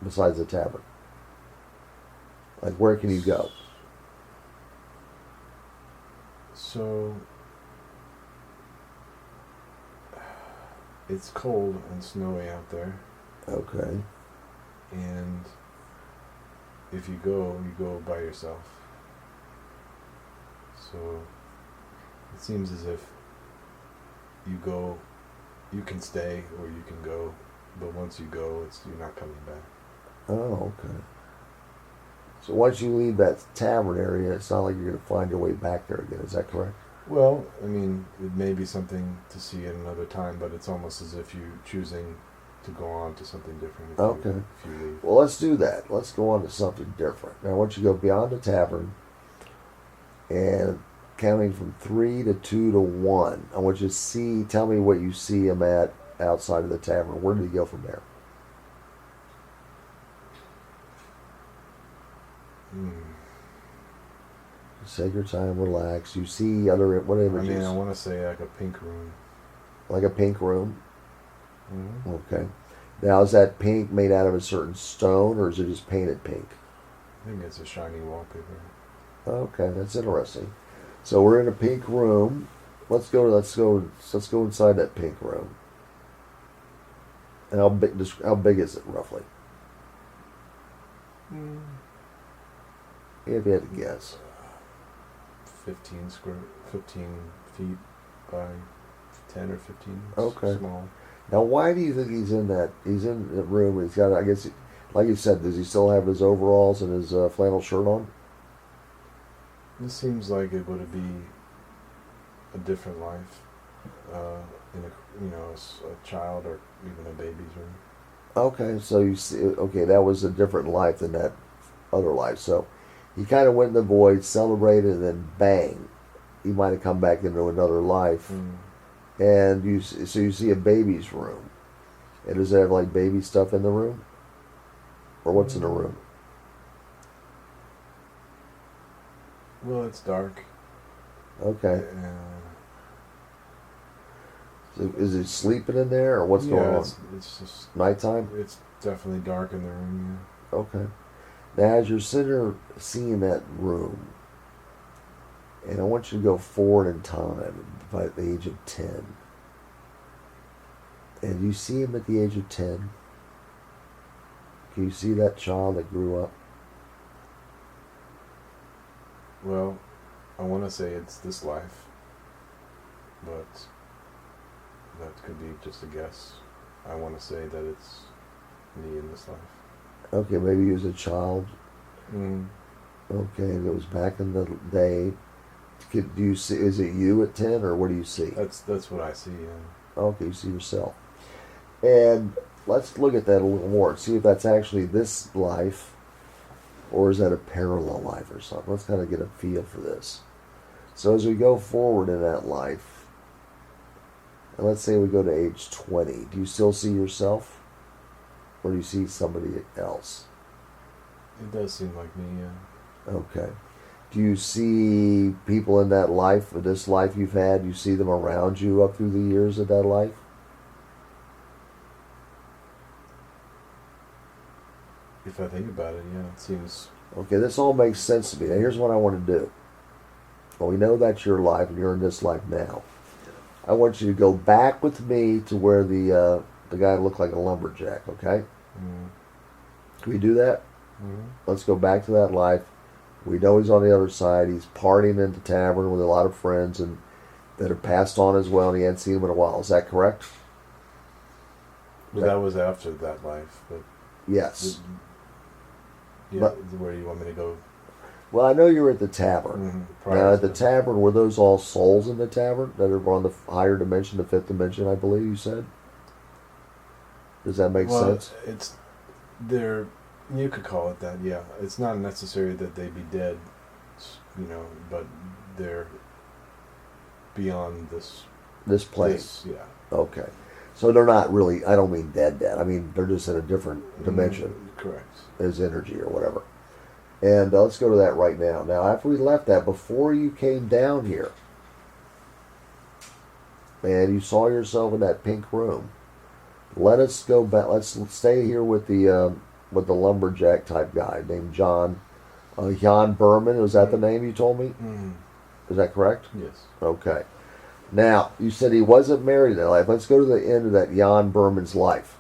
Speaker 3: besides the tavern? Like, where can you go?
Speaker 2: So it's cold and snowy out there,
Speaker 3: Okay.
Speaker 2: and if you go by yourself. So it seems as if you can stay or you can go, but once you go, you're not coming back.
Speaker 3: Oh, okay. So once you leave that tavern area, it's not like you're going to find your way back there again. Is that correct?
Speaker 2: Well, I mean, it may be something to see at another time, but it's almost as if you're choosing to go on to something different if you leave.
Speaker 3: Well, let's do that. Let's go on to something different. Now, I want you to go beyond the tavern and counting from 3 to 2 to 1. I want you to tell me what you see him at outside of the tavern. Where did he go from there? Take your time, relax. You see what images?
Speaker 2: I mean, I want to say like a pink room.
Speaker 3: Like a pink room?
Speaker 2: Mm-hmm.
Speaker 3: Okay. Now, is that pink made out of a certain stone, or is it just painted pink?
Speaker 2: I think it's a shiny wallpaper.
Speaker 3: Okay, that's interesting. So we're in a pink room. Let's go inside that pink room. And how big is it roughly? If you had to guess.
Speaker 2: 15 feet by 10 or 15.
Speaker 3: Okay.
Speaker 2: Small.
Speaker 3: Now, why do you think he's in that room? He's got, I guess, like you said, does he still have his overalls and his flannel shirt on?
Speaker 2: This seems like it would be a different life in a child or even a baby's room.
Speaker 3: Okay, so you see, that was a different life than that other life. So he kind of went in the void, celebrated, and then bang, he might have come back into another life.
Speaker 2: Mm.
Speaker 3: And you see a baby's room. And does it have like baby stuff in the room? Or what's in the room?
Speaker 2: Well, it's dark.
Speaker 3: Okay. So is it sleeping in there, or what's going on?
Speaker 2: It's just
Speaker 3: Nighttime?
Speaker 2: It's definitely dark in the room.
Speaker 3: Okay. Now, as you're sitting there seeing that room, and I want you to go forward in time by the age of 10. And you see him at the age of 10. Can you see that child that grew up?
Speaker 2: Yeah. Well, I want to say it's this life, but that could be just a guess. I want to say that it's me in this life.
Speaker 3: Okay, maybe he was a child.
Speaker 2: Mm.
Speaker 3: Okay, and it was back in the day. Do you see? Is it you at 10, or what do you see?
Speaker 2: That's what I see. Yeah.
Speaker 3: Okay, you see yourself. And let's look at that a little more and see if that's actually this life, or is that a parallel life or something. Let's kind of get a feel for this. So as we go forward in that life, and let's say we go to age 20, do you still see yourself? Or do you see somebody else?
Speaker 2: It does seem like me, yeah.
Speaker 3: Okay. Do you see people in that life, or this life you've had, you see them around you up through the years of that life?
Speaker 2: If I think about it, yeah, it seems...
Speaker 3: Okay, this all makes sense to me. Now here's what I want to do. Well, we know that's your life, and you're in this life now. I want you to go back with me to where the guy looked like a lumberjack, okay?
Speaker 2: Mm.
Speaker 3: Can we do that?
Speaker 2: Mm.
Speaker 3: Let's go back to that life. We know he's on the other side. He's partying in the tavern with a lot of friends and that have passed on as well, and he hadn't seen him in a while. Is that correct?
Speaker 2: But that was after that life. But
Speaker 3: Yes.
Speaker 2: Yeah,
Speaker 3: But,
Speaker 2: where do you want me to go?
Speaker 3: well, I know you were at the tavern.
Speaker 2: Mm-hmm.
Speaker 3: Now, at the tavern, were those all souls in the tavern that are on the higher dimension, the fifth dimension, I believe you said? Does that make sense?
Speaker 2: It's they're, you could call it that, yeah. It's not necessary that they be dead, but they're beyond
Speaker 3: This plane.
Speaker 2: yeah.
Speaker 3: Okay. So they're not really, I don't mean dead. I mean, they're just in a different dimension.
Speaker 2: Correct.
Speaker 3: As energy or whatever. And let's go to that right now. Now, after we left that, before you came down here, and you saw yourself in that pink room, let us go back. Let's stay here with the lumberjack type guy named Jan Bermann. Was that the name you told me?
Speaker 2: Mm.
Speaker 3: Is that correct?
Speaker 2: Yes.
Speaker 3: Okay. Now, you said he wasn't married in that life. Let's go to the end of that Jan Bermann's life.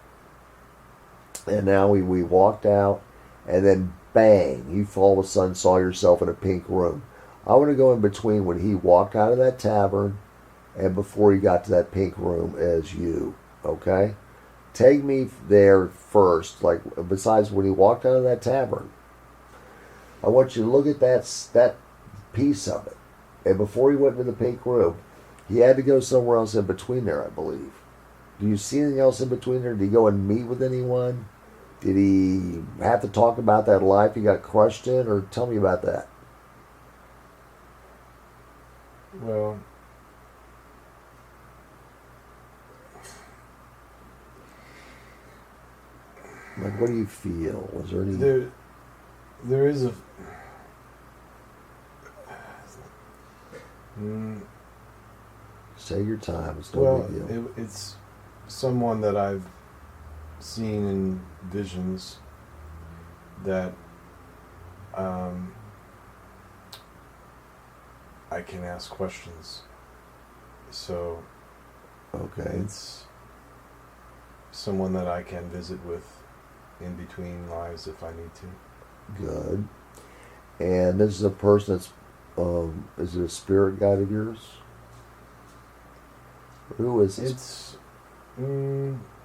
Speaker 3: And now we walked out, and then bang, you all of a sudden saw yourself in a pink room. I want to go in between when he walked out of that tavern and before he got to that pink room as you, okay? Take me there first, like besides when he walked out of that tavern. I want you to look at that piece of it. And before he went into the pink room, he had to go somewhere else in between there, I believe. Do you see anything else in between there? Did he go and meet with anyone? Did he have to talk about that life he got crushed in? Or tell me about that.
Speaker 2: Well,
Speaker 3: like, what do you feel? Was there any...
Speaker 2: There is a...
Speaker 3: Say your time. It's no big deal.
Speaker 2: It's someone that I've seen in visions that I can ask questions. So
Speaker 3: Okay.
Speaker 2: it's someone that I can visit with in between lives if I need to.
Speaker 3: Good. And this is a person that's, is it a spirit guide of yours? Who is this?
Speaker 2: It's,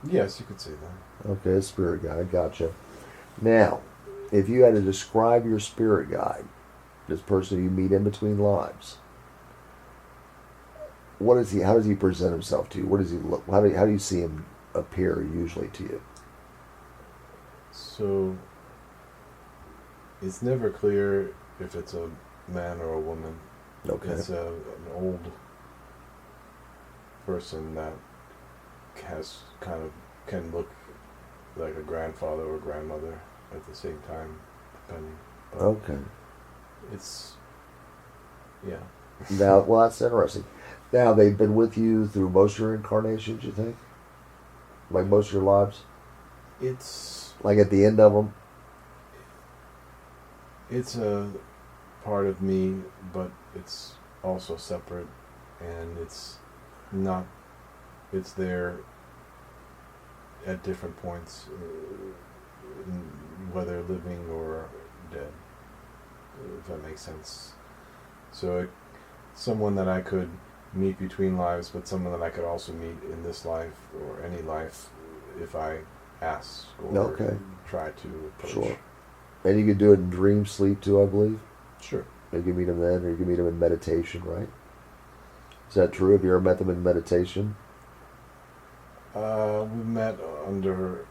Speaker 2: yes, you could say that.
Speaker 3: Okay, a spirit guide. Gotcha. Now, if you had to describe your spirit guide, this person you meet in between lives, what is he? How does he present himself to you? What does he look? How do you see him appear usually to you?
Speaker 2: So it's never clear if it's a man or a woman.
Speaker 3: Okay.
Speaker 2: It's an old person that has can look like a grandfather or grandmother at the same time, depending. But
Speaker 3: Okay.
Speaker 2: it's, yeah.
Speaker 3: Now, well, that's interesting. Now, they've been with you through most of your incarnations, you think? Like most of your lives?
Speaker 2: It's
Speaker 3: Like at the end of them?
Speaker 2: it's a part of me, but it's also separate, and it's not. It's there at different points, whether living or dead, if that makes sense. So someone that I could meet between lives, but someone that I could also meet in this life or any life if I ask or
Speaker 3: Okay.
Speaker 2: try to approach.
Speaker 3: Sure. And you could do it in dream sleep too, I believe?
Speaker 2: Sure.
Speaker 3: You can meet them then, or you can meet them in meditation, right? Is that true? Have you ever met them in meditation?
Speaker 2: We met under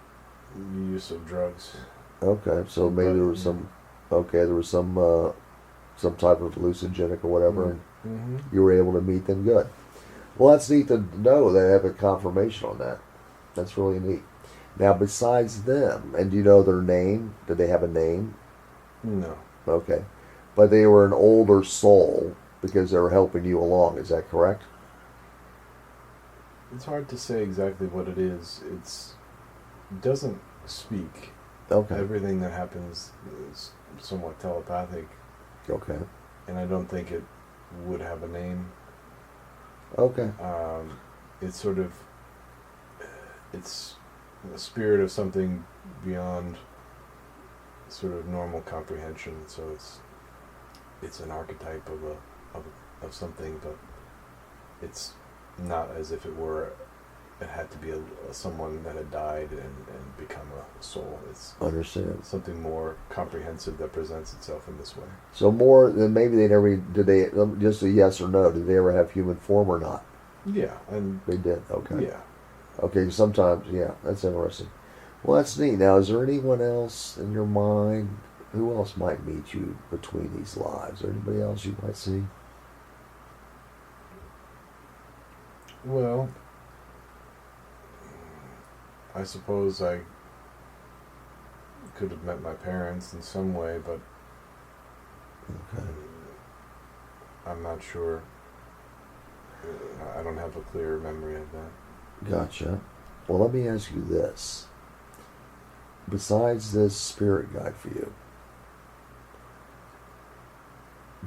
Speaker 2: the use of drugs.
Speaker 3: Okay, so maybe there was some. Okay, there was some type of hallucinogenic or whatever, and
Speaker 2: Mm-hmm.
Speaker 3: you were able to meet them. Good. Well, that's neat to know that I have a confirmation on that. That's really neat. Now, besides them, and do you know their name? Did they have a name?
Speaker 2: No.
Speaker 3: Okay, but they were an older soul because they were helping you along. Is that correct?
Speaker 2: It's hard to say exactly what it is. It doesn't speak.
Speaker 3: Okay.
Speaker 2: Everything that happens is somewhat telepathic,
Speaker 3: Okay.
Speaker 2: and I don't think it would have a name.
Speaker 3: Okay.
Speaker 2: It's sort of, it's the spirit of something beyond sort of normal comprehension. So it's an archetype of something, but it's not as if it had to be someone that had died and become a soul. It's
Speaker 3: Understand.
Speaker 2: something more comprehensive that presents itself in this way.
Speaker 3: So more than maybe they never did they just a yes or no? Did they ever have human form or not?
Speaker 2: Yeah, and
Speaker 3: They did. Okay.
Speaker 2: yeah.
Speaker 3: Okay. Sometimes, yeah, that's interesting. Well, that's neat. Now, is there anyone else in your mind? Who else might meet you between these lives? Is there anybody else you might see?
Speaker 2: Well, I suppose I could have met my parents in some way, but
Speaker 3: Okay.
Speaker 2: I'm not sure. I don't have a clear memory of that.
Speaker 3: Gotcha. Well, let me ask you this. Besides this spirit guide for you,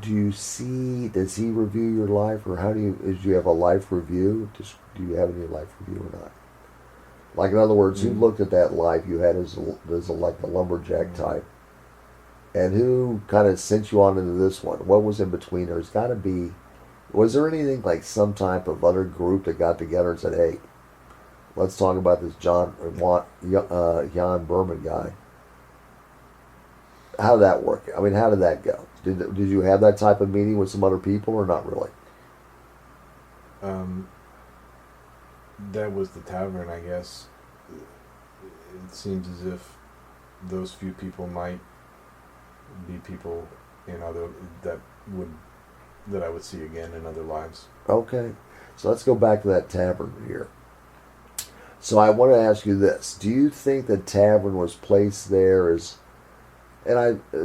Speaker 3: does he review your life, or do you have a life review? Do you have any life review or not? Like, in other words, who looked at that life you had as like a lumberjack type, and who kind of sent you on into this one? What was in between? There's got to be. Was there anything like some type of other group that got together and said, "Hey, let's talk about this Jan Bermann guy"? How did that work? I mean, how did that go? Did you have that type of meeting with some other people, or not really?
Speaker 2: That was the tavern, I guess. It seems as if those few people might be people in other that I would see again in other lives.
Speaker 3: Okay, so let's go back to that tavern here. So I want to ask you this: do you think the tavern was placed there as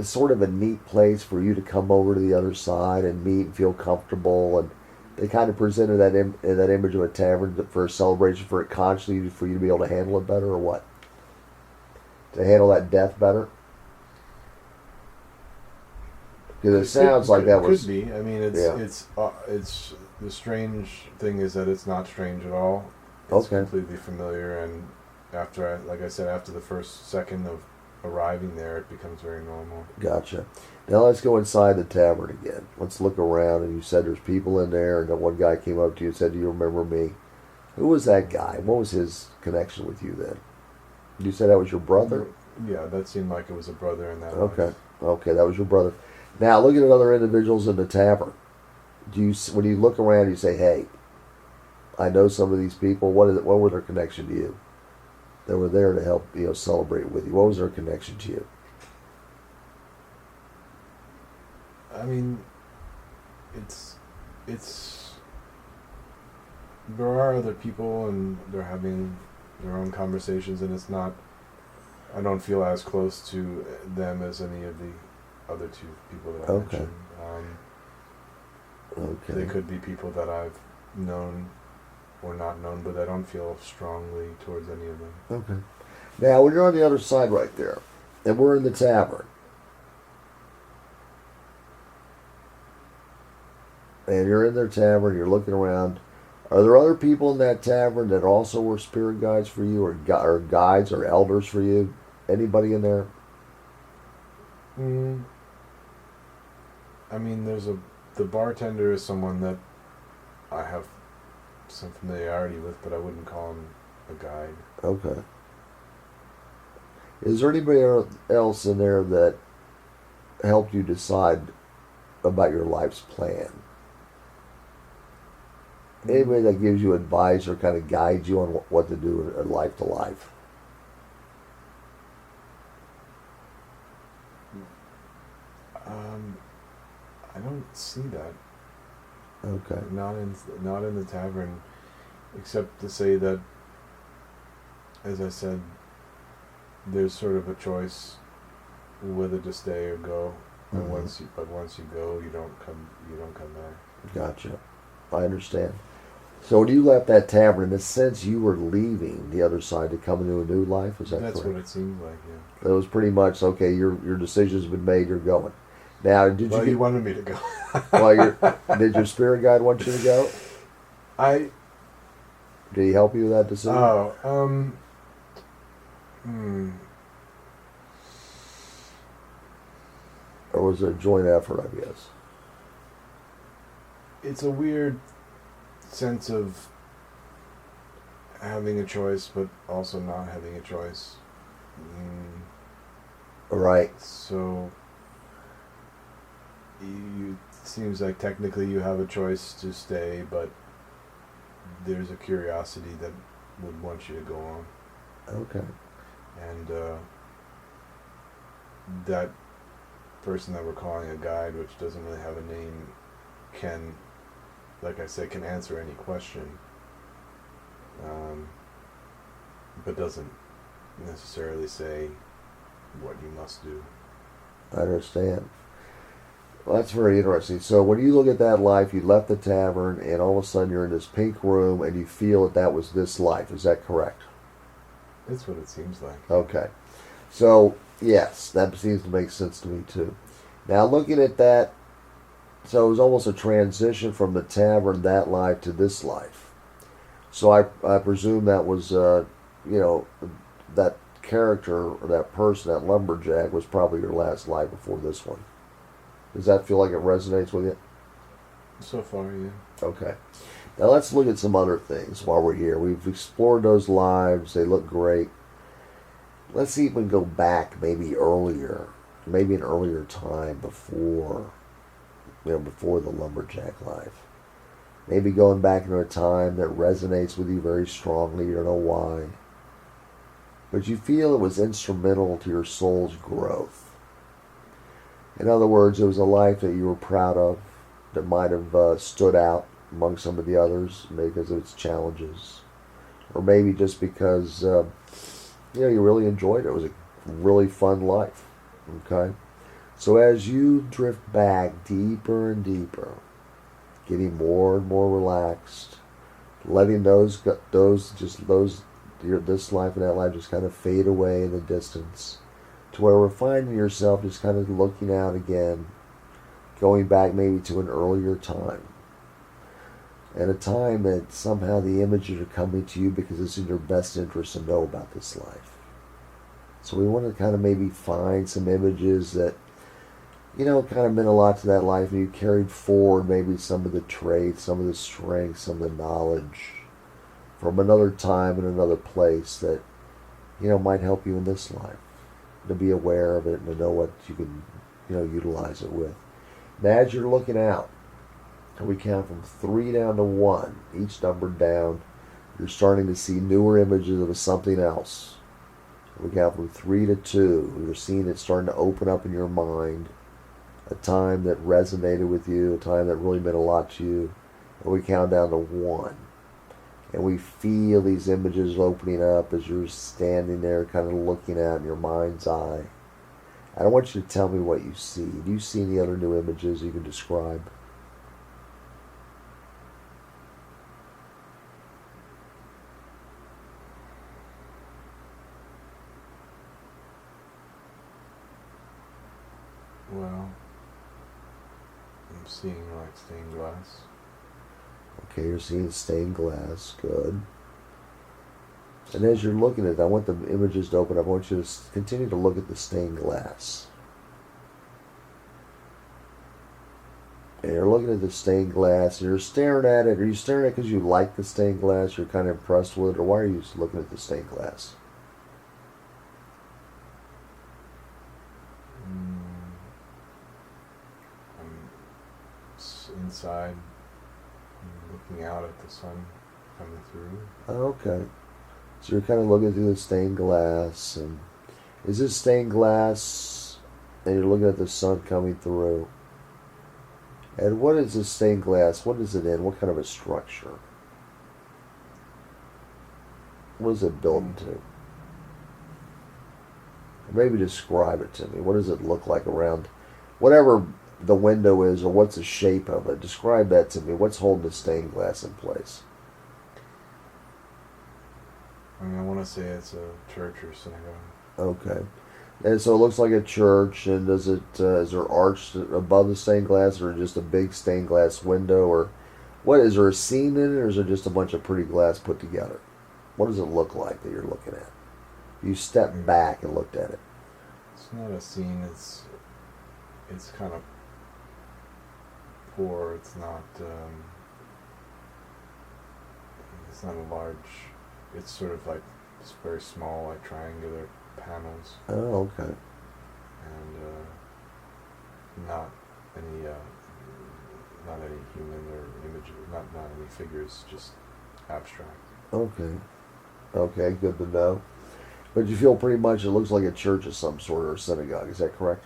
Speaker 3: sort of a neat place for you to come over to the other side and meet and feel comfortable, and they kind of presented that image of a tavern for a celebration for it consciously for you to be able to handle it better, or what? To handle that death better? Because it sounds like that was.
Speaker 2: Could be. I mean, it's the strange thing is that it's not strange at all. It's completely familiar, and after the first second of arriving there, it becomes very normal.
Speaker 3: Gotcha. Now let's go inside the tavern again. Let's look around, and you said there's people in there, and then one guy came up to you and said, "Do you remember me?" Who was that guy? What was his connection with you then? You said that was your brother?
Speaker 2: Yeah, that seemed like it was a brother in that
Speaker 3: Okay.
Speaker 2: life.
Speaker 3: Okay, that was your brother. Now, looking at other individuals in the tavern, when you look around, you say, "Hey, I know some of these people. What were their connection to you? They were there to help, celebrate with you. What was their connection to you?"
Speaker 2: I mean, it's there are other people and they're having their own conversations, and it's not. I don't feel as close to them as any of the other two people that I
Speaker 3: Okay.
Speaker 2: mentioned.
Speaker 3: Okay.
Speaker 2: They could be people that I've known or not known, but I don't feel strongly towards any of them.
Speaker 3: Okay. Now, when you're on the other side right there, and we're in the tavern, and you're in their tavern, you're looking around, are there other people in that tavern that also were spirit guides for you, or guides or elders for you? Anybody in there?
Speaker 2: I mean, the bartender is someone that I have some familiarity with, but I wouldn't call him a guide.
Speaker 3: Okay. Is there anybody else in there that helped you decide about your life's plan? Anybody that gives you advice or kind of guides you on what to do in life to life?
Speaker 2: I don't see that.
Speaker 3: Okay.
Speaker 2: Not in the tavern, except to say that, as I said, there's sort of a choice whether to stay or go. And
Speaker 3: Mhm.
Speaker 2: once you go, you don't come back.
Speaker 3: Gotcha. I understand. So when you left that tavern, in a sense, you were leaving the other side to come into a new life. Is that
Speaker 2: That's
Speaker 3: correct?
Speaker 2: what it seems like. Yeah.
Speaker 3: It was pretty much okay. Your decision's been made. You're going. Now, did
Speaker 2: Well,
Speaker 3: you
Speaker 2: he
Speaker 3: get?
Speaker 2: wanted me to go.
Speaker 3: Did your spirit guide want you to go?
Speaker 2: I
Speaker 3: Did he help you with that decision? Or was it a joint effort? I guess.
Speaker 2: It's a weird sense of having a choice, but also not having a choice.
Speaker 3: Right.
Speaker 2: So you seems like technically you have a choice to stay, but there's a curiosity that would want you to go on.
Speaker 3: Okay.
Speaker 2: And that person that we're calling a guide, which doesn't really have a name, can, like I said, can answer any question, but doesn't necessarily say what you must do.
Speaker 3: I understand. Well, that's very interesting. So when you look at that life, you left the tavern, and all of a sudden you're in this pink room, and you feel that was this life. Is that correct?
Speaker 2: That's what it seems like.
Speaker 3: Okay. So, yes, that seems to make sense to me, too. Now, looking at that, so it was almost a transition from the tavern, that life, to this life. So I presume that was, that character or that person, that lumberjack, was probably your last life before this one. Does that feel like it resonates with you?
Speaker 2: So far, yeah.
Speaker 3: Okay. Now let's look at some other things while we're here. We've explored those lives. They look great. Let's see if we can go back maybe earlier, maybe an earlier time before the lumberjack life. Maybe going back into a time that resonates with you very strongly. You don't know why. But you feel it was instrumental to your soul's growth. In other words, it was a life that you were proud of, that might have stood out among some of the others because of its challenges. Or maybe just because, you really enjoyed it. It was a really fun life. Okay? So as you drift back deeper and deeper, getting more and more relaxed, letting this life and that life just kind of fade away in the distance, to where we're finding yourself just kind of looking out again, going back maybe to an earlier time. And a time that somehow the images are coming to you because it's in your best interest to know about this life. So we want to kind of maybe find some images that, kind of meant a lot to that life, and you carried forward maybe some of the traits, some of the strengths, some of the knowledge from another time and another place that, might help you in this life. To be aware of it and to know what you can, utilize it with. Now, as you're looking out, and we count from 3 down to 1, each number down, you're starting to see newer images of something else. We count from 3 to 2, you're seeing it starting to open up in your mind, a time that resonated with you, a time that really meant a lot to you. And we count down to 1. And we feel these images opening up as you're standing there kind of looking out in your mind's eye. I don't want you to tell me what you see. Do you see any other new images you can describe?
Speaker 2: Well, I'm seeing like stained glass.
Speaker 3: Okay, you're seeing stained glass. Good. And as you're looking at it, I want the images to open up. I want you to continue to look at the stained glass. And you're looking at the stained glass, and you're staring at it. Are you staring at it because you like the stained glass? You're kind of impressed with it? Or why are you looking at the stained glass?
Speaker 2: I'm inside, looking out at the sun coming through.
Speaker 3: Okay. So you're kind of looking through the stained glass, and is this stained glass, and you're looking at the sun coming through. And what is this stained glass? What is it in? What kind of a structure? What is it built into? Maybe describe it to me. What does it look like around whatever the window is, or what's the shape of it? Describe that to me. What's holding the stained glass in place?
Speaker 2: I mean, I want to say it's a church or synagogue.
Speaker 3: Okay. And so it looks like a church, and does it, is there arch above the stained glass, or just a big stained glass window, or what, is there a scene in it, or is it just a bunch of pretty glass put together? What does it look like that you're looking at? You stepped back and looked at it.
Speaker 2: It's not a scene, it's kind of poor, it's not a large, it's sort of like, it's very small, like triangular panels.
Speaker 3: Oh, okay.
Speaker 2: And not any human or image, not any figures, just abstract.
Speaker 3: Okay. Okay, good to know. But you feel pretty much it looks like a church of some sort or a synagogue. Is that correct?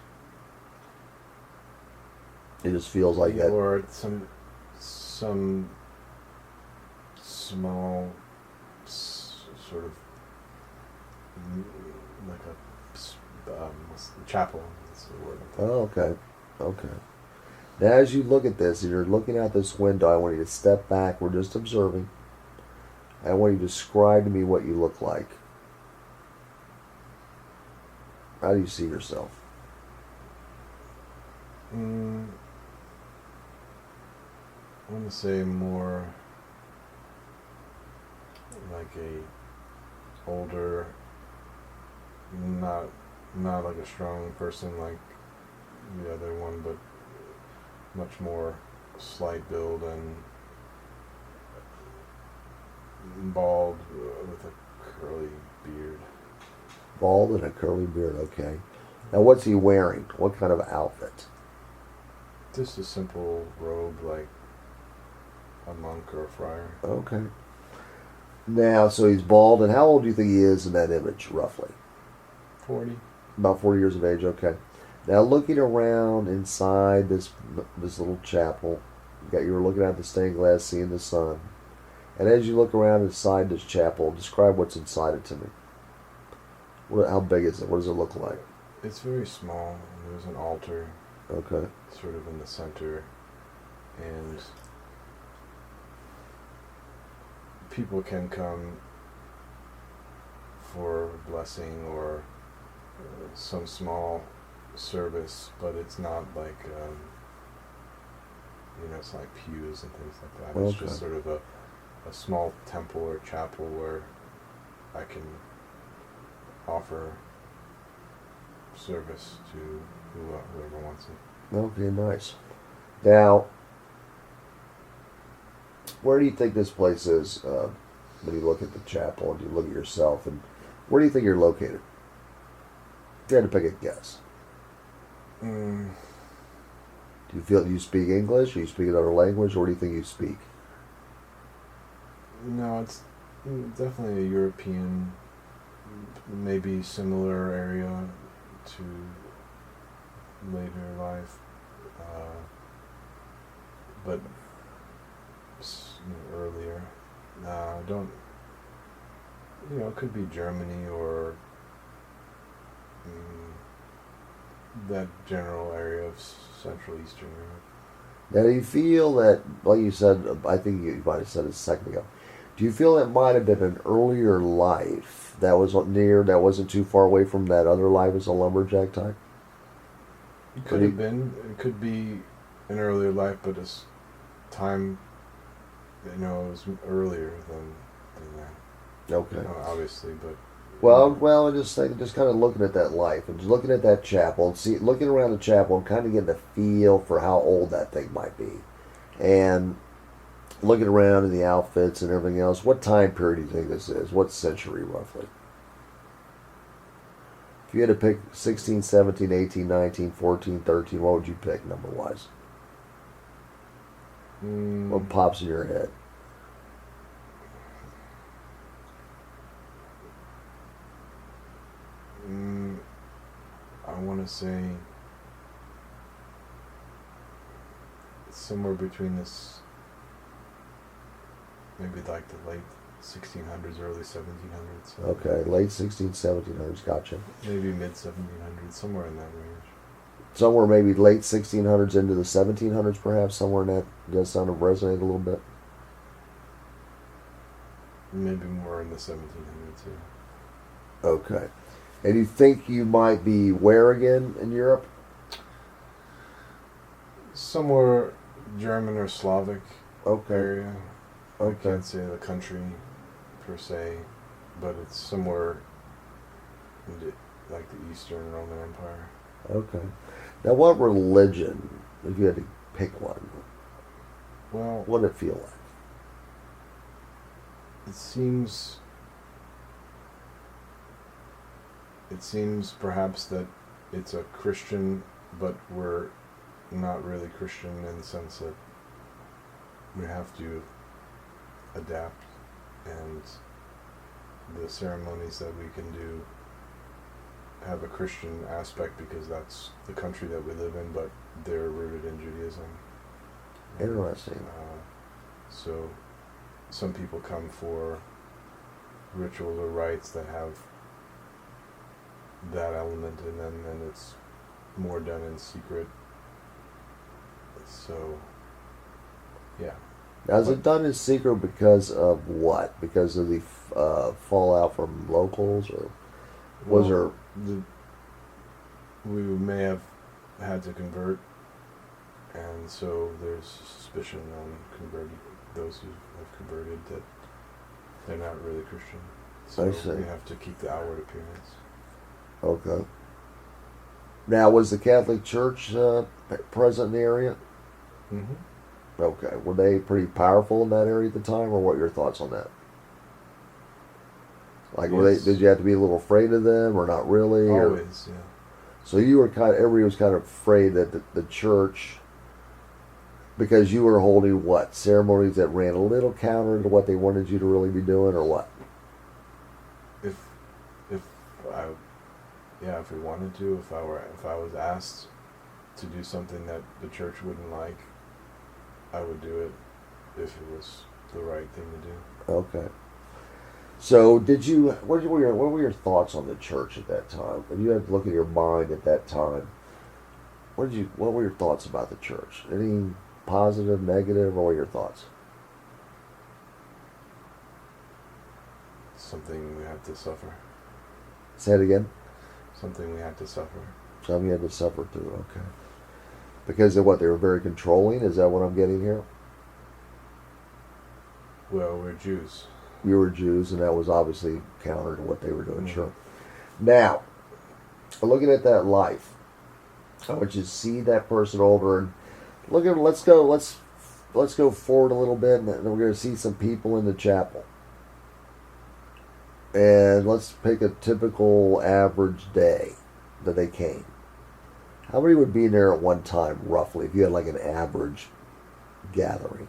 Speaker 3: It just feels like that.
Speaker 2: Or some small sort of like a chapel. That's the word.
Speaker 3: Oh, okay. Okay. Now, as you look at this, and you're looking out this window, I want you to step back. We're just observing. I want you to describe to me what you look like. How do you see yourself?
Speaker 2: I want to say more like a older, not like a strong person like the other one, but much more slight build and bald with a curly beard.
Speaker 3: Bald and a curly beard, okay. Now, what's he wearing? What kind of outfit?
Speaker 2: Just a simple robe like a monk or a friar.
Speaker 3: Okay. Now, so he's bald, and how old do you think he is in that image, roughly?
Speaker 2: 40.
Speaker 3: About 40 years of age, okay. Now, looking around inside this little chapel, you were looking at the stained glass, seeing the sun. And as you look around inside this chapel, describe what's inside it to me. How big is it? What does it look like?
Speaker 2: It's very small. There's an altar.
Speaker 3: Okay.
Speaker 2: Sort of in the center, and people can come for blessing or some small service, but it's not like it's like pews and things like that. It's just sort of a small temple or chapel where I can offer service to whoever wants it.
Speaker 3: Okay, nice. Now, where do you think this place is when you look at the chapel and you look at yourself, and where do you think you're located? If you had to pick a guess. Do you speak English? Do you speak another language? Or what do you think you speak?
Speaker 2: No, it's definitely a European, maybe similar area to later life. but earlier. Don't, it could be Germany or that general area of Central Eastern Europe.
Speaker 3: Now, do you feel that, like you said, I think you might have said it a second ago, do you feel it might have been an earlier life that was that wasn't too far away from that other life as a lumberjack type?
Speaker 2: It could have been. It could be an earlier life, but it's time, it was earlier than that.
Speaker 3: Okay.
Speaker 2: Obviously, but...
Speaker 3: Well, I just think, just kind of looking at that life and just looking at that chapel and looking around the chapel and kind of getting a feel for how old that thing might be. And looking around in the outfits and everything else, what time period do you think this is? What century, roughly? If you had to pick 16, 17, 18, 19, 14, 13, what would you pick number-wise? What pops in your head?
Speaker 2: I want to say somewhere between this, maybe like the late 1600s, early 1700s.
Speaker 3: Okay, late 1700s, gotcha.
Speaker 2: Maybe mid 1700s, somewhere in that range.
Speaker 3: Somewhere maybe late 1600s into the 1700s, perhaps, somewhere in that. Does sound to resonate a little bit?
Speaker 2: Maybe more in the 1700s, yeah.
Speaker 3: Okay. And you think you might be where again in Europe?
Speaker 2: Somewhere German or Slavic area.
Speaker 3: Okay.
Speaker 2: I can't say the country per se, but it's somewhere in like the Eastern Roman Empire.
Speaker 3: Okay. Now, what religion, if you had to pick one,
Speaker 2: well,
Speaker 3: what did it feel like?
Speaker 2: It seems perhaps that it's a Christian, but we're not really Christian in the sense that we have to adapt, and the ceremonies that we can do have a Christian aspect because that's the country that we live in, but they're rooted in Judaism.
Speaker 3: Interesting.
Speaker 2: So some people come for rituals or rites that have that element in them, and it's more done in secret. So, yeah.
Speaker 3: Now, is it done in secret because of what? Because of the fallout from locals, or was there?
Speaker 2: We may have had to convert, and so there's suspicion on those who have converted that they're not really Christian. So
Speaker 3: I see.
Speaker 2: we have to keep the outward appearance.
Speaker 3: Okay. Now, was the Catholic Church present in the area?
Speaker 2: Mm-hmm.
Speaker 3: Okay. Were they pretty powerful in that area at the time, or what are your thoughts on that? Like,
Speaker 2: Yes.
Speaker 3: did you have to be a little afraid of them, or not really?
Speaker 2: Always, yeah.
Speaker 3: So you were everybody was kind of afraid that the church, because you were holding what? Ceremonies that ran a little counter to what they wanted you to really be doing, or what?
Speaker 2: If we wanted to, if I was asked to do something that the church wouldn't like, I would do it if it was the right thing to do.
Speaker 3: Okay. So what were your thoughts on the church at that time? When you had to look at your mind at that time, what were your thoughts about the church? Any positive, negative, or what were your thoughts?
Speaker 2: Something we have to suffer.
Speaker 3: Say it again.
Speaker 2: Something we had to suffer.
Speaker 3: Something you had to suffer through, okay. Because of what, they were very controlling? Is that what I'm getting here?
Speaker 2: Well, we're Jews.
Speaker 3: You were Jews, and that was obviously counter to what they were doing,
Speaker 2: Mm-hmm.
Speaker 3: sure. Now, looking at that life, I want you to see that person over and let's go forward a little bit, and then we're going to see some people in the chapel. And let's pick a typical average day that they came. How many would be in there at one time, roughly, if you had like an average gathering?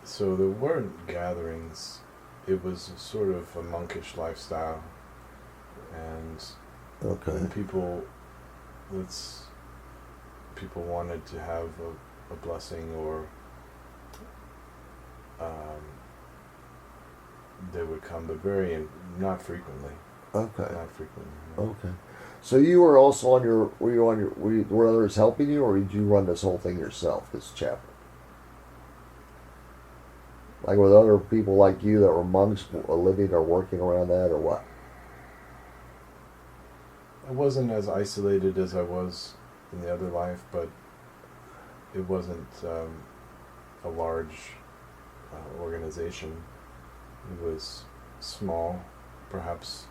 Speaker 2: So there weren't gatherings. It was sort of a monkish lifestyle. And
Speaker 3: Okay.
Speaker 2: people people wanted to have a blessing, or they would come, but not frequently.
Speaker 3: Okay.
Speaker 2: Not frequently. No.
Speaker 3: Okay. So you were also on your, were others helping you, or did you run this whole thing yourself, this chapel? Like with other people like you that were monks living or working around that, or what?
Speaker 2: I wasn't as isolated as I was in the other life, but it wasn't a large organization. It was small, perhaps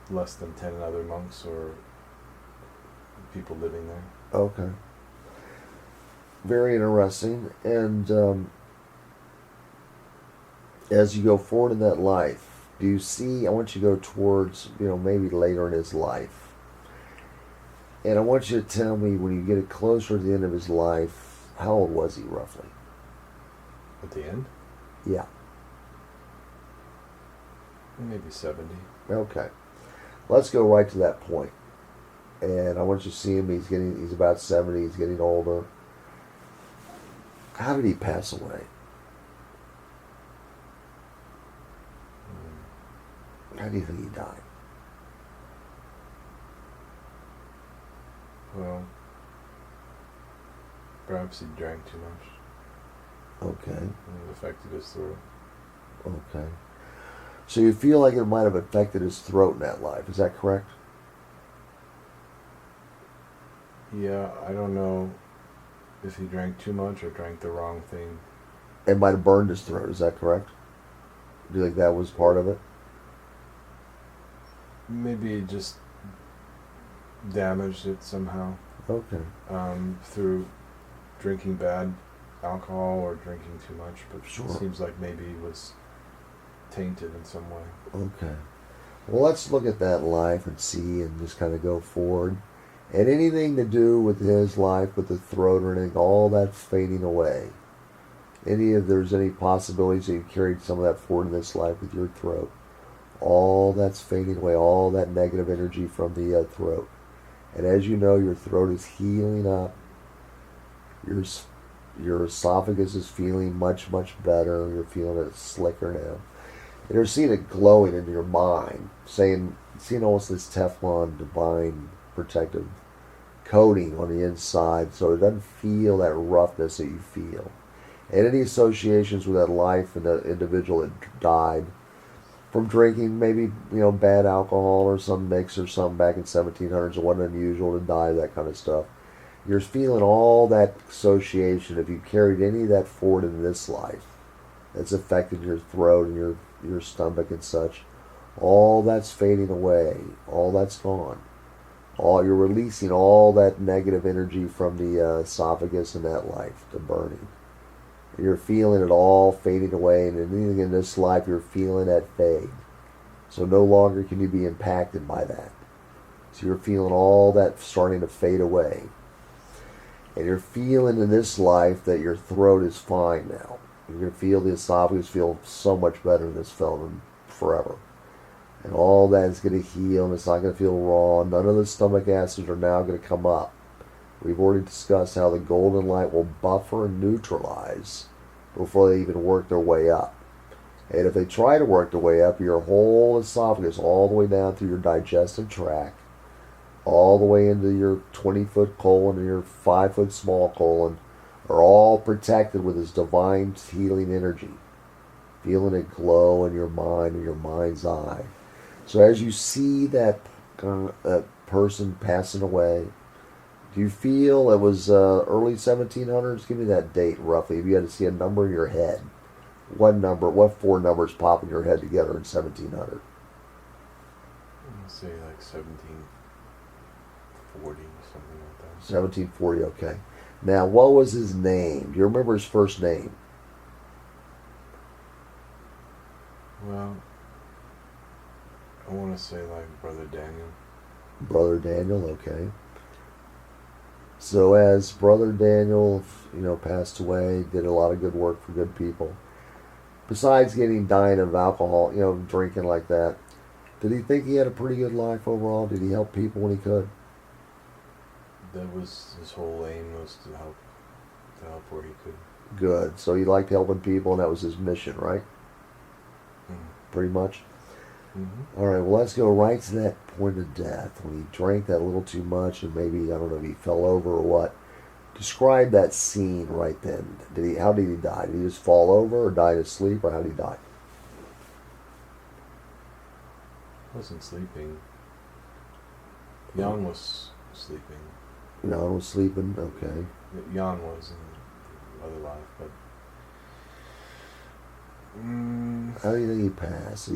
Speaker 2: less than 10 other monks or people living there.
Speaker 3: Okay. Very interesting. And as you go forward in that life, do you see, I want you to go towards, maybe later in his life. And I want you to tell me, when you get closer to the end of his life, how old was he roughly?
Speaker 2: At the end?
Speaker 3: Yeah.
Speaker 2: Maybe 70.
Speaker 3: Okay. Let's go right to that point. And I want you to see him, he's about 70, he's getting older. How did he pass away? How do you think he died?
Speaker 2: Well, perhaps he drank too much.
Speaker 3: Okay.
Speaker 2: And it affected his throat.
Speaker 3: Okay. So you feel like it might have affected his throat in that life, is that correct?
Speaker 2: Yeah, I don't know if he drank too much or drank the wrong thing.
Speaker 3: It might have burned his throat, is that correct? Do you think that was part of it?
Speaker 2: Maybe he just damaged it somehow.
Speaker 3: Okay.
Speaker 2: Through drinking bad alcohol or drinking too much, but
Speaker 3: Sure.
Speaker 2: It seems like maybe he was tainted in some way.
Speaker 3: Okay. Well, let's look at that life and see and just kind of go forward. And anything to do with his life, with the throat or anything, all that's fading away. There's any possibilities that you carried some of that forward in this life with your throat, all that's fading away, all that negative energy from the throat. And as you know, your throat is healing up. Your esophagus is feeling much, much better. You're feeling it slicker now. And you're seeing it glowing in your mind, seeing almost this Teflon divine protective coating on the inside, so it doesn't feel that roughness that you feel. And any associations with that life and that individual that died from drinking maybe, bad alcohol or some mix or something back in 1700s, it wasn't unusual to die, that kind of stuff. You're feeling all that association. If you carried any of that forward in this life, that's affected your throat and your stomach and such, all that's fading away. All that's gone. You're releasing all that negative energy from the esophagus and that life, the burning. And you're feeling it all fading away, and anything in this life, you're feeling that fade. So no longer can you be impacted by that. So you're feeling all that starting to fade away. And you're feeling in this life that your throat is fine now. You're going to feel the esophagus feel so much better in this film forever. And all that is going to heal, and it's not going to feel raw. None of the stomach acids are now going to come up. We've already discussed how the golden light will buffer and neutralize before they even work their way up. And if they try to work their way up, your whole esophagus, all the way down through your digestive tract, all the way into your 20-foot colon and your 5-foot small colon, are all protected with this divine healing energy. Feeling it glow in your mind and your mind's eye. So as you see that person passing away, do you feel it was early 1700s? Give me that date roughly. If you had to see a number in your head, what 4 numbers pop in your head together in 1700?
Speaker 2: Let's say like 1740, something like that.
Speaker 3: 1740, okay. Now, what was his name? Do you remember his first name?
Speaker 2: Well, I want to say like Brother Daniel.
Speaker 3: Brother Daniel, okay. So as Brother Daniel, passed away, did a lot of good work for good people. Besides dying of alcohol, drinking like that, did he think he had a pretty good life overall? Did he help people when he could?
Speaker 2: That was his whole aim, was to help where he could.
Speaker 3: Good. So he liked helping people, and that was his mission, right?
Speaker 2: Mm.
Speaker 3: Pretty much.
Speaker 2: Mm-hmm.
Speaker 3: All right, well, let's go right to that point of death when he drank that a little too much, and maybe, I don't know if he fell over or what. Describe that scene right then. How did he die? Did he just fall over, or die in his sleep, or how did he die?
Speaker 2: Wasn't sleeping. Jan was sleeping.
Speaker 3: Jan was sleeping. Okay.
Speaker 2: Jan was in the other life, but
Speaker 3: How do you think he passed?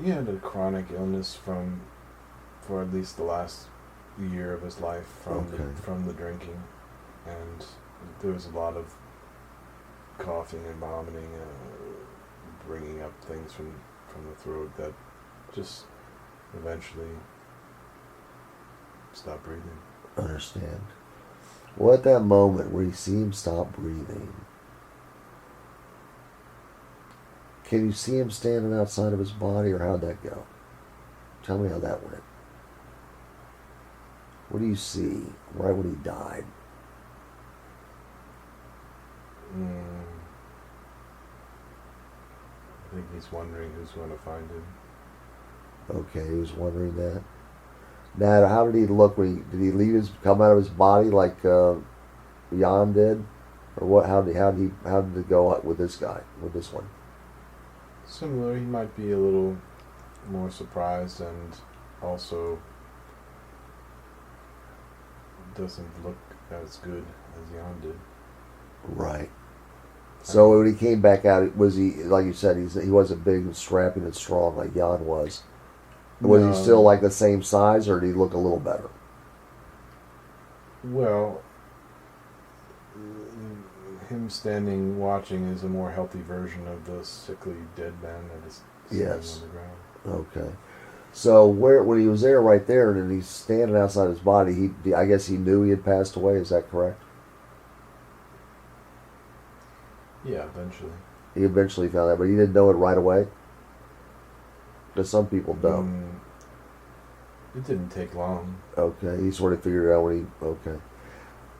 Speaker 2: he had a chronic illness for at least the last year of his life from the drinking, and there was a lot of coughing and vomiting, bringing up things from the throat that just eventually stopped breathing.
Speaker 3: Understand. Well, at that moment where you see him stop breathing, can you see him standing outside of his body, or how'd that go? Tell me how that went. What do you see right when he died?
Speaker 2: I think he's wondering who's going to find him.
Speaker 3: Okay, he was wondering that. Now, how did he look when did he come out of his body like Jan did, or what? How did it go with this guy, with this one?
Speaker 2: Similar. He might be a little more surprised, and also doesn't look as good as Jan did.
Speaker 3: Right. So when he came back out, was he, like you said, he wasn't big and strapping and strong like Jan was? Was he still like the same size, or did he look a little better?
Speaker 2: Well, him standing watching is a more healthy version of the sickly dead man that is sitting on the ground.
Speaker 3: Okay. So when he was there, right there, and he's standing outside his body, I guess he knew he had passed away. Is that correct?
Speaker 2: Yeah, eventually.
Speaker 3: He eventually found that, but he didn't know it right away. Because some people don't.
Speaker 2: It didn't take long.
Speaker 3: Okay, he sort of figured it out okay.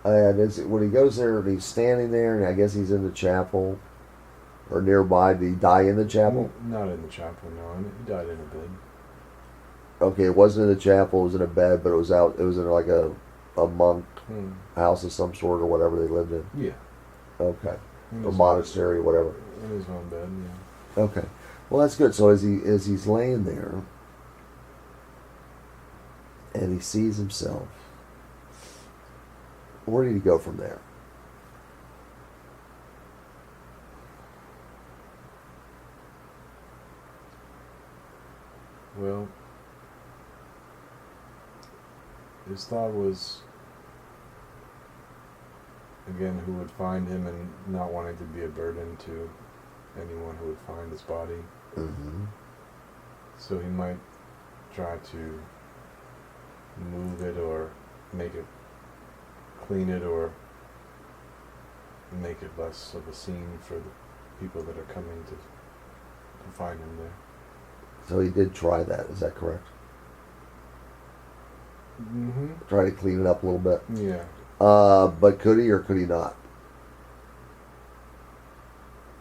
Speaker 3: And when he goes there and he's standing there, and I guess he's in the chapel or nearby. Did he die in the chapel?
Speaker 2: Not in the chapel, no. He died in a bed.
Speaker 3: Okay, it wasn't in the chapel. It was in a bed, but it was out. It was in like a monk house of some sort or whatever they lived in.
Speaker 2: Yeah.
Speaker 3: Okay. Or monastery or whatever.
Speaker 2: In his own bed, yeah.
Speaker 3: Okay. Well, that's good. So as he's laying there, and he sees himself, where did he go from there?
Speaker 2: Well, his thought was, again, who would find him, and not wanting to be a burden to anyone who would find his body.
Speaker 3: Mm-hmm.
Speaker 2: So he might try to move it, or clean it, or make it less of a scene for the people that are coming to find him there.
Speaker 3: So he did try that. Is that correct?
Speaker 2: Mm-hmm.
Speaker 3: Try to clean it up a little bit.
Speaker 2: Yeah.
Speaker 3: But could he or could he not?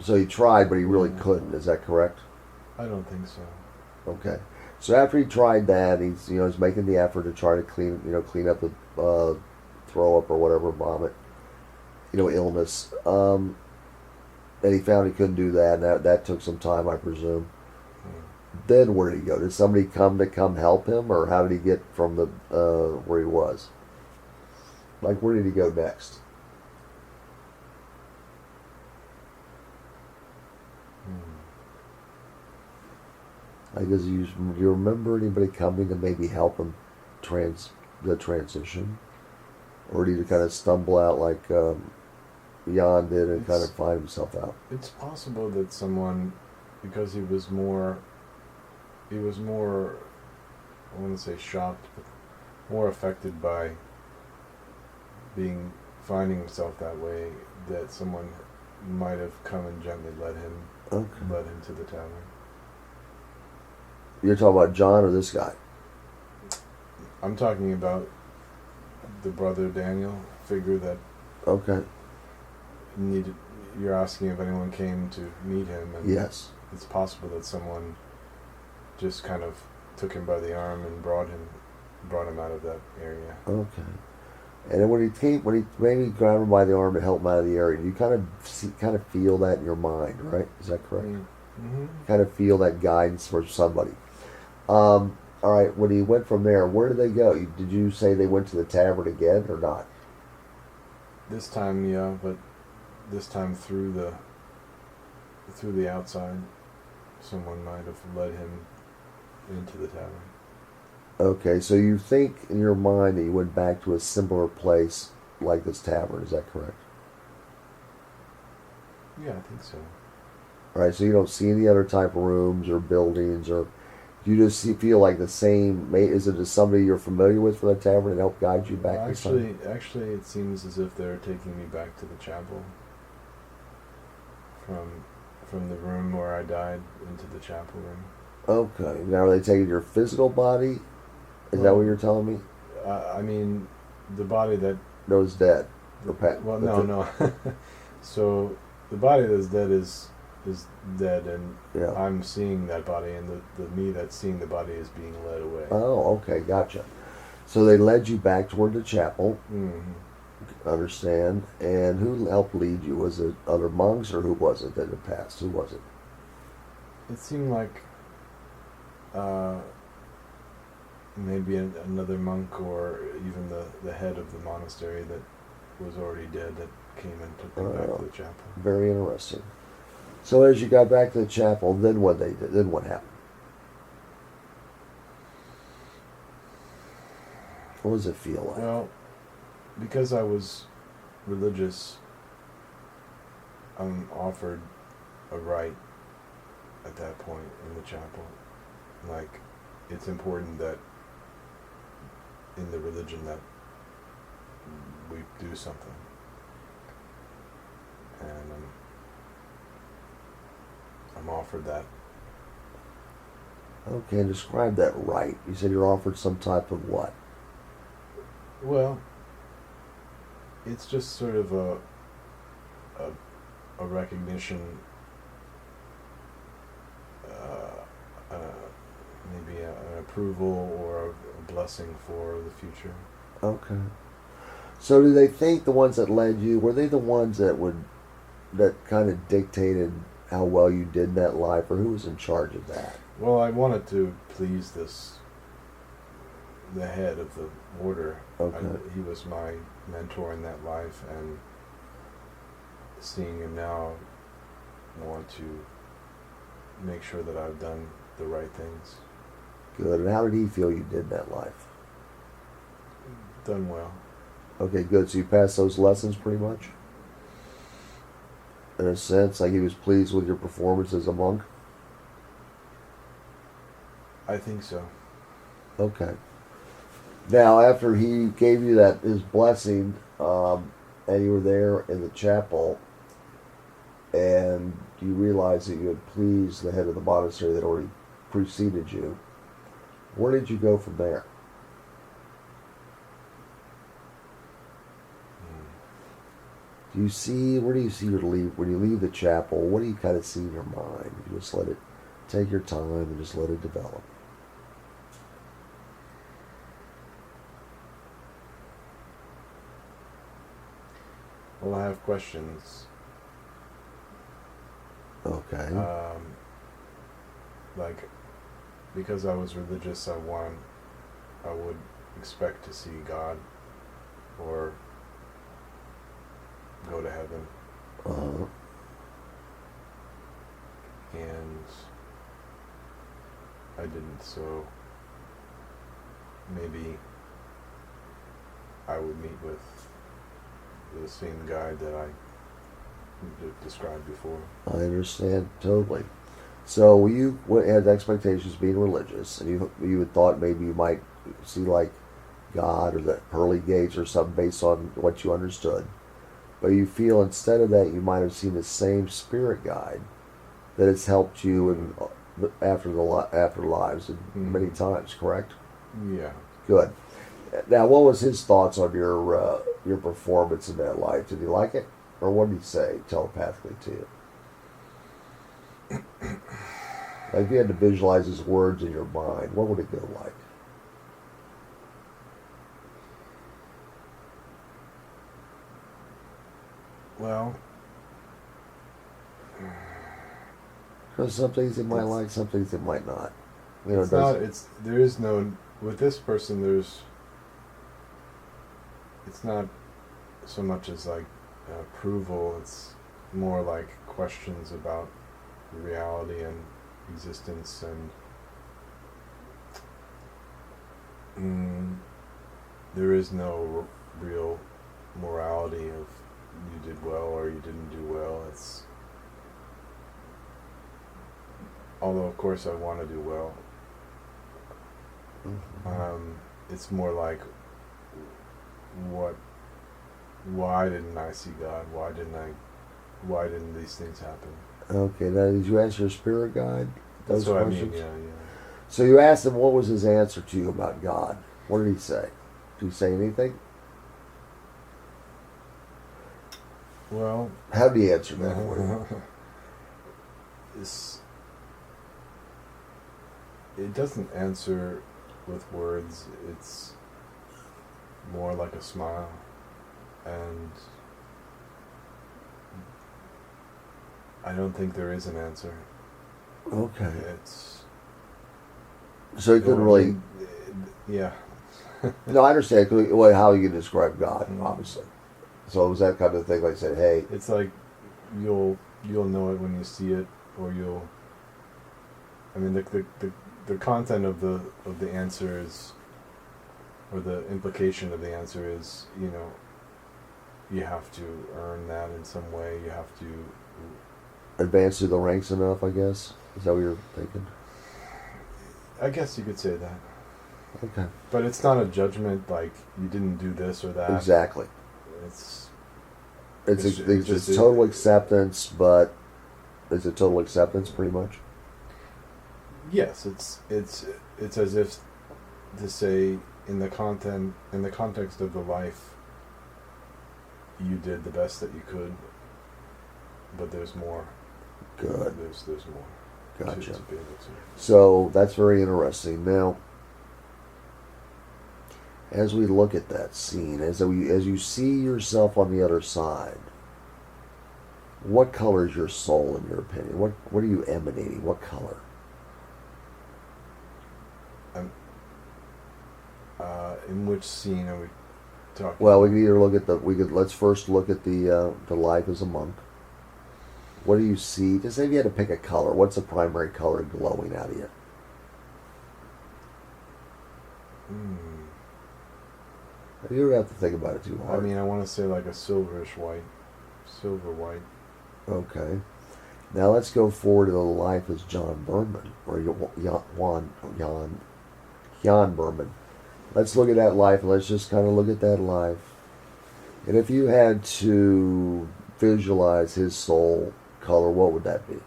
Speaker 3: So he tried, but he really couldn't. Is that correct?
Speaker 2: I don't think so.
Speaker 3: Okay. So after he tried that, he's making the effort to try to clean up the throw up or whatever, vomit, illness. And he found he couldn't do that, and that took some time, I presume. Then where did he go? Did somebody come help him, or how did he get from the where he was? Like, where did he go next? Like, do you remember anybody coming to maybe help him the transition, or did he kind of stumble out like Jan did and kind of find himself out?
Speaker 2: It's possible that someone, because he was more, I want to say shocked, but more affected by finding himself that way, that someone might have come and gently led him to the tavern.
Speaker 3: You're talking about John or this guy?
Speaker 2: I'm talking about the brother Daniel figure that
Speaker 3: Okay.
Speaker 2: needed. You're asking if anyone came to meet him, and
Speaker 3: Yes.
Speaker 2: it's possible that someone just kind of took him by the arm and brought him out of that area.
Speaker 3: Okay. And then when he maybe grabbed him by the arm to help him out of the area, you kind of feel that in your mind, right? Is that correct?
Speaker 2: Mm-hmm.
Speaker 3: Kind of feel that guidance for somebody. All right. When he went from there, where did they go? Did you say they went to the tavern again or not?
Speaker 2: This time, yeah, but this time through the outside, someone might have led him into the tavern.
Speaker 3: Okay, so you think in your mind that you went back to a similar place like this tavern, is that correct?
Speaker 2: Yeah, I think so.
Speaker 3: All right, so you don't see any other type of rooms or buildings, or you just feel like the same. Is it just somebody you're familiar with for the tavern and help guide you back?
Speaker 2: Actually, it seems as if they're taking me back to the chapel. From the room where I died into the chapel room.
Speaker 3: Okay, now are they taking your physical body? Is that what you're telling me?
Speaker 2: I mean, the body that
Speaker 3: No, it's dead.
Speaker 2: Well, no. So the body that's dead is dead, and
Speaker 3: yeah.
Speaker 2: I'm seeing that body, and the me that's seeing the body is being led away.
Speaker 3: Oh, okay, gotcha. So they led you back toward the chapel.
Speaker 2: Mm-hmm.
Speaker 3: Understand. And who helped lead you? Was it other monks, or who was it that had passed? Who was it?
Speaker 2: It seemed like maybe another monk, or even the head of the monastery that was already dead, that came and took me back to the chapel.
Speaker 3: Very interesting. So as you got back to the chapel, then what they did? Then what happened? What does it feel like?
Speaker 2: Well, because I was religious, I'm offered a rite at that point in the chapel. Like, it's important that in the religion that we do something. And I'm offered that.
Speaker 3: Okay, describe that right. You said you're offered some type of what?
Speaker 2: Well, it's just sort of a recognition, maybe an approval or a blessing for the future.
Speaker 3: Okay. So do they think the ones that led you, were they the ones that kind of dictated how well you did in that life, or who was in charge of that?
Speaker 2: Well, I wanted to please the head of the order.
Speaker 3: Okay.
Speaker 2: He was my mentor in that life, and seeing him now, I want to make sure that I've done the right things.
Speaker 3: Good. And how did he feel you did in that life?
Speaker 2: Done well.
Speaker 3: Okay, good. So you passed those lessons pretty much? In a sense, like he was pleased with your performance as a monk?
Speaker 2: I think so.
Speaker 3: Okay. Now, after he gave you his blessing, and you were there in the chapel, and you realized that you had pleased the head of the monastery that already preceded you, where did you go from there? Where do you see when you leave the chapel, what do you kind of see in your mind? You just let it take your time and just let it develop.
Speaker 2: Well, I have questions.
Speaker 3: Okay.
Speaker 2: Like, because I was religious, I would expect to see God or go to heaven.
Speaker 3: Uh-huh.
Speaker 2: And I didn't, so maybe I would meet with the same guide that I described before.
Speaker 3: I understand totally. So you had expectations being religious, and you had thought maybe you might see like God or the pearly gates or something based on what you understood. But you feel instead of that, you might have seen the same spirit guide that has helped you in after lives many times. Correct?
Speaker 2: Yeah.
Speaker 3: Good. Now, what was his thoughts on your performance in that life? Did he like it, or what did he say telepathically to you? Like if you had to visualize his words in your mind, what would it go like?
Speaker 2: Well,
Speaker 3: Because some things he might like, some things he might not. You know,
Speaker 2: it's not. There is no with this person. It's not so much as like approval. It's more like questions about reality and existence and there is no real morality of you did well or you didn't do well. It's although of course I want to do well. It's more like why didn't I see God? Why didn't these things happen?
Speaker 3: Okay, now did you ask your spirit guide those
Speaker 2: That's what
Speaker 3: questions?
Speaker 2: I mean, yeah.
Speaker 3: So you asked him what was his answer to you about God. What did he say? Did he say anything?
Speaker 2: Well,
Speaker 3: How did he answer that for you?
Speaker 2: It doesn't answer with words. It's more like a smile, and I don't think there is an answer.
Speaker 3: Okay.
Speaker 2: It's
Speaker 3: So he couldn't really...
Speaker 2: Yeah.
Speaker 3: No, I understand how you describe God, obviously. So it was that kind of thing, like said, hey...
Speaker 2: It's like you'll know it when you see it, or you'll... I mean, the content of the answer is, or the implication of the answer is, you know, you have to earn that in some way. You have to
Speaker 3: advance through the ranks enough, I guess? Is that what you're thinking?
Speaker 2: I guess you could say that.
Speaker 3: Okay.
Speaker 2: But it's not a judgment like you didn't do this or that.
Speaker 3: Exactly.
Speaker 2: It's
Speaker 3: just total acceptance, but is it total acceptance pretty much?
Speaker 2: Yes, it's as if to say in the context of the life you did the best that you could, but there's more.
Speaker 3: Good.
Speaker 2: There's more.
Speaker 3: Gotcha.
Speaker 2: To be able to.
Speaker 3: So that's very interesting. Now, as we look at that scene, as you see yourself on the other side, what color is your soul in your opinion? What are you emanating? What color?
Speaker 2: In which scene are we talking?
Speaker 3: Well, we could either look at let's first look at the life as a monk. What do you see? Just say if you had to pick a color, what's the primary color glowing out of you? You don't have to think about it too hard.
Speaker 2: I mean, I want to say like a silverish white. Silver white.
Speaker 3: Okay. Now let's go forward to the life as Jan Bermann, or Jan Bermann. Let's look at that life, and let's just kind of look at that life. And if you had to visualize his soul color, what would that be?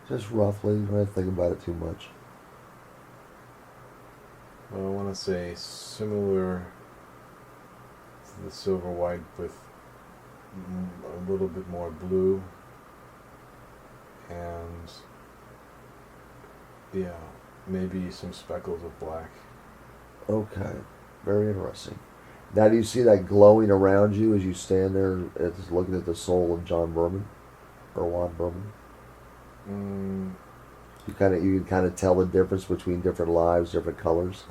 Speaker 3: Just roughly. You don't have to think about it too much.
Speaker 2: Well, I want to say similar to the silver white with a little bit more blue and yeah, maybe some speckles of black.
Speaker 3: Okay. Very interesting. Now, do you see that glowing around you as you stand there looking at the soul of Jan Bermann? Or Jan Bermann? You can kind of tell the difference between different lives, different colors?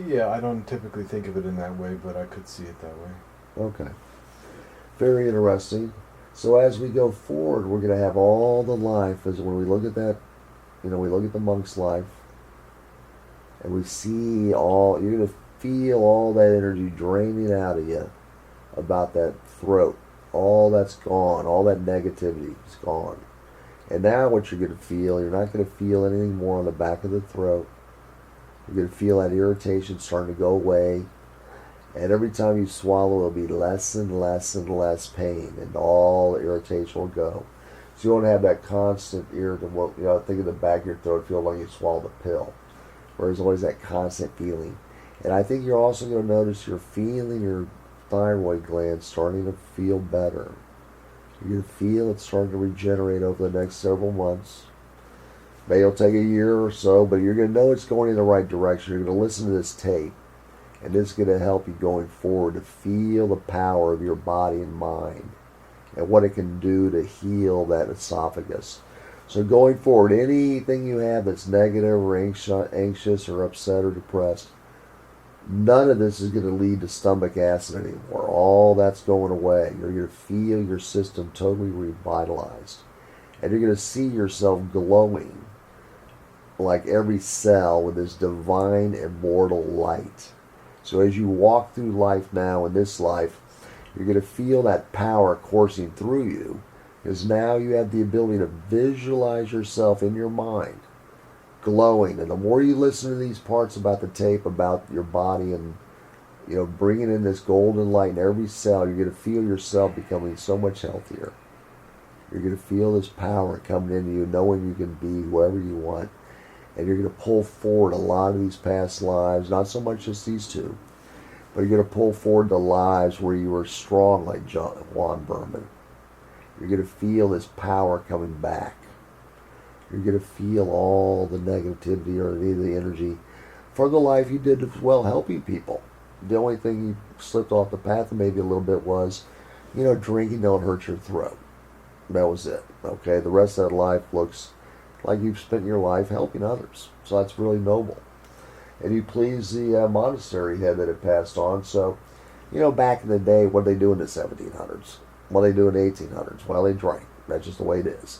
Speaker 2: Yeah, I don't typically think of it in that way, but I could see it that way.
Speaker 3: Okay. Very interesting. So as we go forward, we're going to have all the life, as when we look at that, we look at the monk's life, and we see you're going to feel all that energy draining out of you about that throat. All that's gone. All that negativity is gone. And now what you're going to feel, you're not going to feel anything more on the back of the throat. You're going to feel that irritation starting to go away. And every time you swallow, it'll be less and less and less pain. And all the irritation will go. So you won't have that constant irritant, thing in the back of your throat, feel like you swallowed a pill. Whereas always that constant feeling. And I think you're also going to notice you're feeling your thyroid gland starting to feel better. You're going to feel it starting to regenerate over the next several months. Maybe it'll take a year or so, but you're going to know it's going in the right direction. You're going to listen to this tape, and it's going to help you going forward to feel the power of your body and mind and what it can do to heal that esophagus. So going forward, anything you have that's negative or anxious or upset or depressed, none of this is going to lead to stomach acid anymore. All that's going away. You're going to feel your system totally revitalized. And you're going to see yourself glowing like every cell with this divine immortal light. So as you walk through life now in this life, you're going to feel that power coursing through you, because now you have the ability to visualize yourself in your mind glowing. And the more you listen to these parts about the tape, about your body, and bringing in this golden light in every cell, you're going to feel yourself becoming so much healthier. You're going to feel this power coming into you, knowing you can be whoever you want. And you're going to pull forward a lot of these past lives, not so much just these two, but you're going to pull forward the lives where you were strong like Jan Bermann. You're going to feel this power coming back. You're going to feel all the negativity or the energy for the life you did as well, helping people. The only thing you slipped off the path maybe a little bit was, drinking don't hurt your throat. That was it. Okay, the rest of that life looks like you've spent your life helping others. So that's really noble. And you please the monastery head that it passed on. So, back in the day, what did they do in the 1700s? What did they do in the 1800s? Well, they drank. That's just the way it is.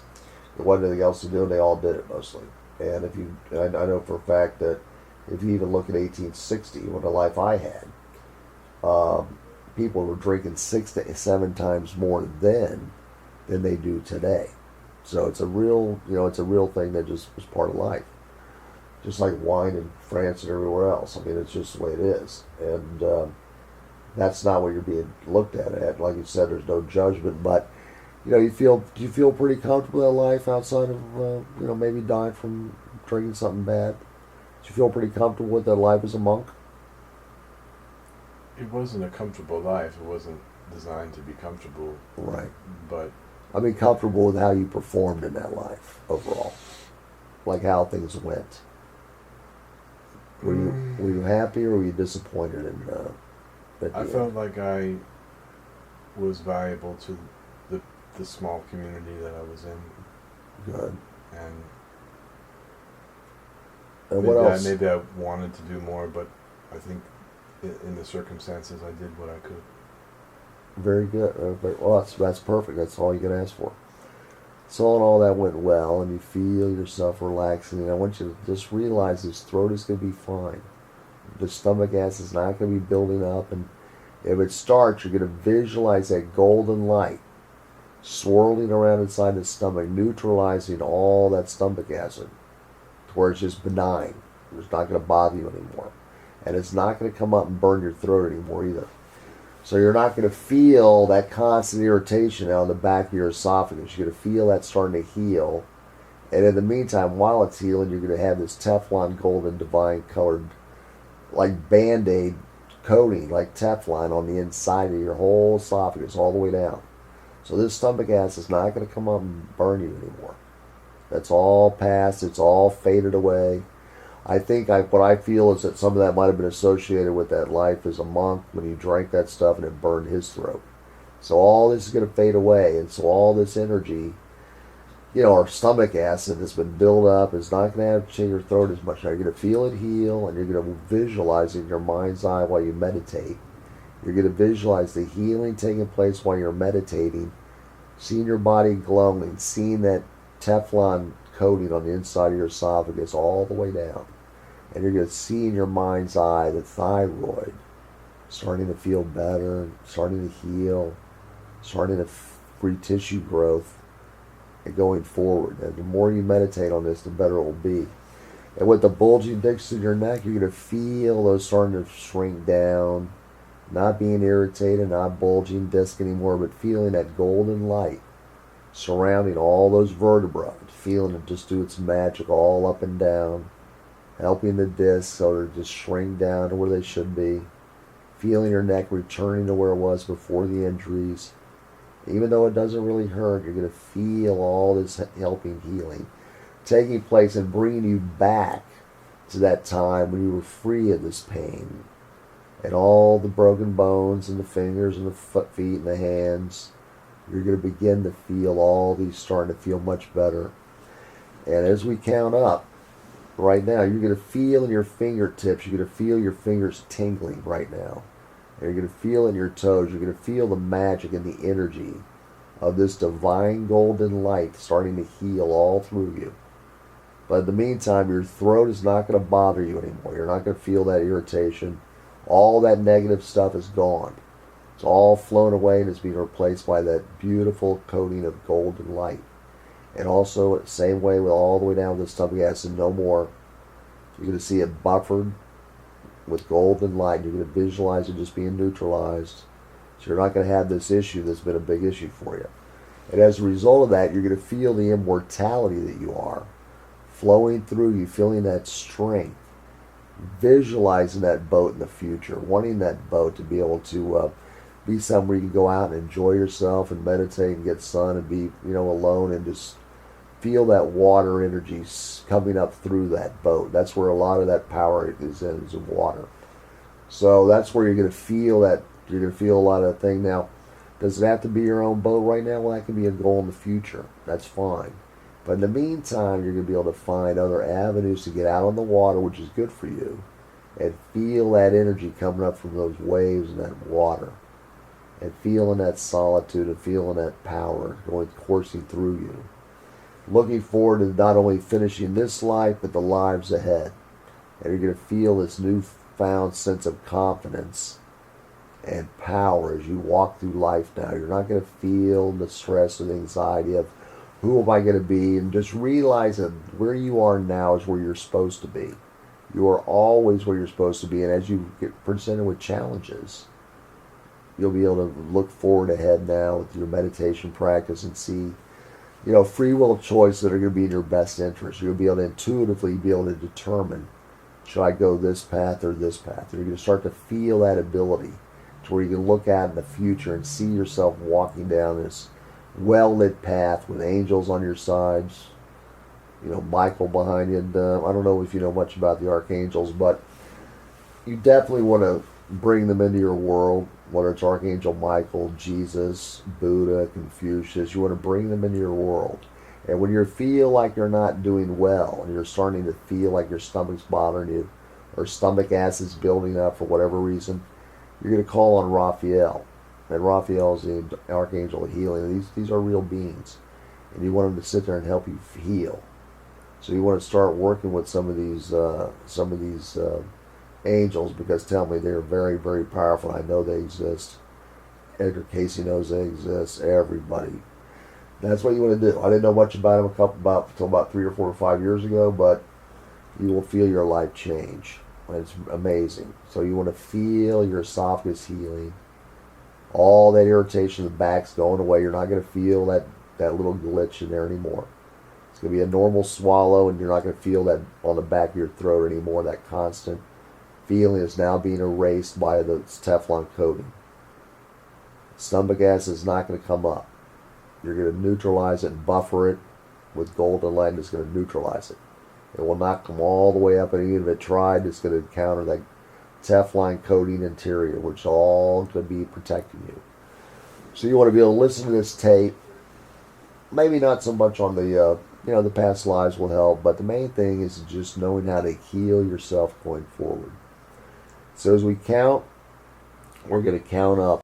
Speaker 3: There wasn't anything else to do, and they all did it mostly. And I know for a fact that if you even look at 1860, when the life I had, people were drinking 6 to 7 times more then than they do today. So it's a real thing that just was part of life. Just like wine in France and everywhere else. I mean, it's just the way it is. And that's not what you're being looked at. Like you said, there's no judgment, but do you feel pretty comfortable in life outside of maybe dying from drinking something bad? Do you feel pretty comfortable with that life as a monk?
Speaker 2: It wasn't a comfortable life. It wasn't designed to be comfortable.
Speaker 3: Right.
Speaker 2: But
Speaker 3: I mean, comfortable with how you performed in that life overall, like how things went. Were you happy or were you disappointed in?
Speaker 2: I felt like I was valuable to the small community that I was in.
Speaker 3: Good.
Speaker 2: And
Speaker 3: what else?
Speaker 2: Maybe I wanted to do more, but I think in the circumstances I did what I could.
Speaker 3: Very good. Well, that's perfect. That's all you can ask for. So and all that went well, and you feel yourself relaxing. And I want you to just realize this throat is going to be fine. The stomach acid is not going to be building up, and if it starts, you're going to visualize that golden light swirling around inside the stomach, neutralizing all that stomach acid, to where it's just benign. It's not going to bother you anymore, and it's not going to come up and burn your throat anymore either. So you're not going to feel that constant irritation out the back of your esophagus. You're going to feel that starting to heal. And in the meantime, while it's healing, you're going to have this Teflon golden divine colored, like Band-Aid coating, like Teflon on the inside of your whole esophagus all the way down. So this stomach acid is not going to come up and burn you anymore. That's all past. It's all faded away. I think what I feel is that some of that might have been associated with that life as a monk when he drank that stuff and it burned his throat. So all this is going to fade away, and so all this energy, our stomach acid that's been built up is not going to have to change your throat as much. Now you're going to feel it heal, and you're going to visualize it in your mind's eye while you meditate. You're going to visualize the healing taking place while you're meditating, seeing your body glowing, seeing that Teflon coating on the inside of your esophagus all the way down. And you're going to see in your mind's eye the thyroid starting to feel better, starting to heal, starting to free tissue growth, and going forward. And the more you meditate on this, the better it will be. And with the bulging discs in your neck, you're going to feel those starting to shrink down, not being irritated, not bulging disc anymore, but feeling that golden light surrounding all those vertebrae, feeling it just do its magic all up and down, helping the discs so they just shrink down to where they should be, feeling your neck returning to where it was before the injuries. Even though it doesn't really hurt, you're going to feel all this helping healing taking place and bringing you back to that time when you were free of this pain and all the broken bones and the fingers and the feet and the hands. You're going to begin to feel all these starting to feel much better. And as we count up, right now, you're going to feel in your fingertips, you're going to feel your fingers tingling right now. And you're going to feel in your toes, you're going to feel the magic and the energy of this divine golden light starting to heal all through you. But in the meantime, your throat is not going to bother you anymore. You're not going to feel that irritation. All that negative stuff is gone. It's all flown away and is being replaced by that beautiful coating of golden light. And also, the same way with all the way down to the stomach acid, no more. You're going to see it buffered with golden light. You're going to visualize it just being neutralized. So you're not going to have this issue that's been a big issue for you. And as a result of that, you're going to feel the immortality that you are flowing through you, feeling that strength, visualizing that boat in the future, wanting that boat to be able to be somewhere you can go out and enjoy yourself and meditate and get sun and be, alone and just feel that water energy coming up through that boat. That's where a lot of that power is in water. So that's where you're going to feel that. You're going to feel a lot of that thing. Now, does it have to be your own boat right now? Well, that can be a goal in the future. That's fine. But in the meantime, you're going to be able to find other avenues to get out on the water, which is good for you, and feel that energy coming up from those waves and that water, and feeling that solitude and feeling that power coursing through you. Looking forward to not only finishing this life, but the lives ahead. And you're going to feel this newfound sense of confidence and power as you walk through life now. You're not going to feel the stress and anxiety of who am I going to be, and just realize that where you are now is where you're supposed to be. You are always where you're supposed to be, and as you get presented with challenges, you'll be able to look forward ahead now with your meditation practice and see, free will choices that are going to be in your best interest. You'll be able to intuitively be able to determine, should I go this path or this path? And you're going to start to feel that ability to where you can look at in the future and see yourself walking down this well-lit path with angels on your sides, Michael behind you. And I don't know if you know much about the archangels, but you definitely want to bring them into your world, whether it's Archangel Michael, Jesus, Buddha, Confucius. You want to bring them into your world. And when you feel like you're not doing well and you're starting to feel like your stomach's bothering you or stomach acid's building up for whatever reason, you're going to call on Raphael. And Raphael is the Archangel of Healing. These are real beings. And you want them to sit there and help you heal. So you want to start working with some of these angels, because tell me, they're very, very powerful. I know they exist. Edgar Casey knows they exist. Everybody. That's what you want to do. I didn't know much about them until about 3 or 4 or 5 years ago, but you will feel your life change. It's amazing. So you want to feel your esophagus healing. All that irritation in the back's going away. You're not going to feel that little glitch in there anymore. It's going to be a normal swallow, and you're not going to feel that on the back of your throat anymore. That constant feeling is now being erased by the Teflon coating. Stomach acid is not going to come up. You're going to neutralize it and buffer it with golden light, and it's going to neutralize it. It will not come all the way up, and even if it tried, it's going to encounter that Teflon coating interior, which is all going to be protecting you. So you want to be able to listen to this tape. Maybe not so much on the past lives will help, but the main thing is just knowing how to heal yourself going forward. So as we count, we're going to count up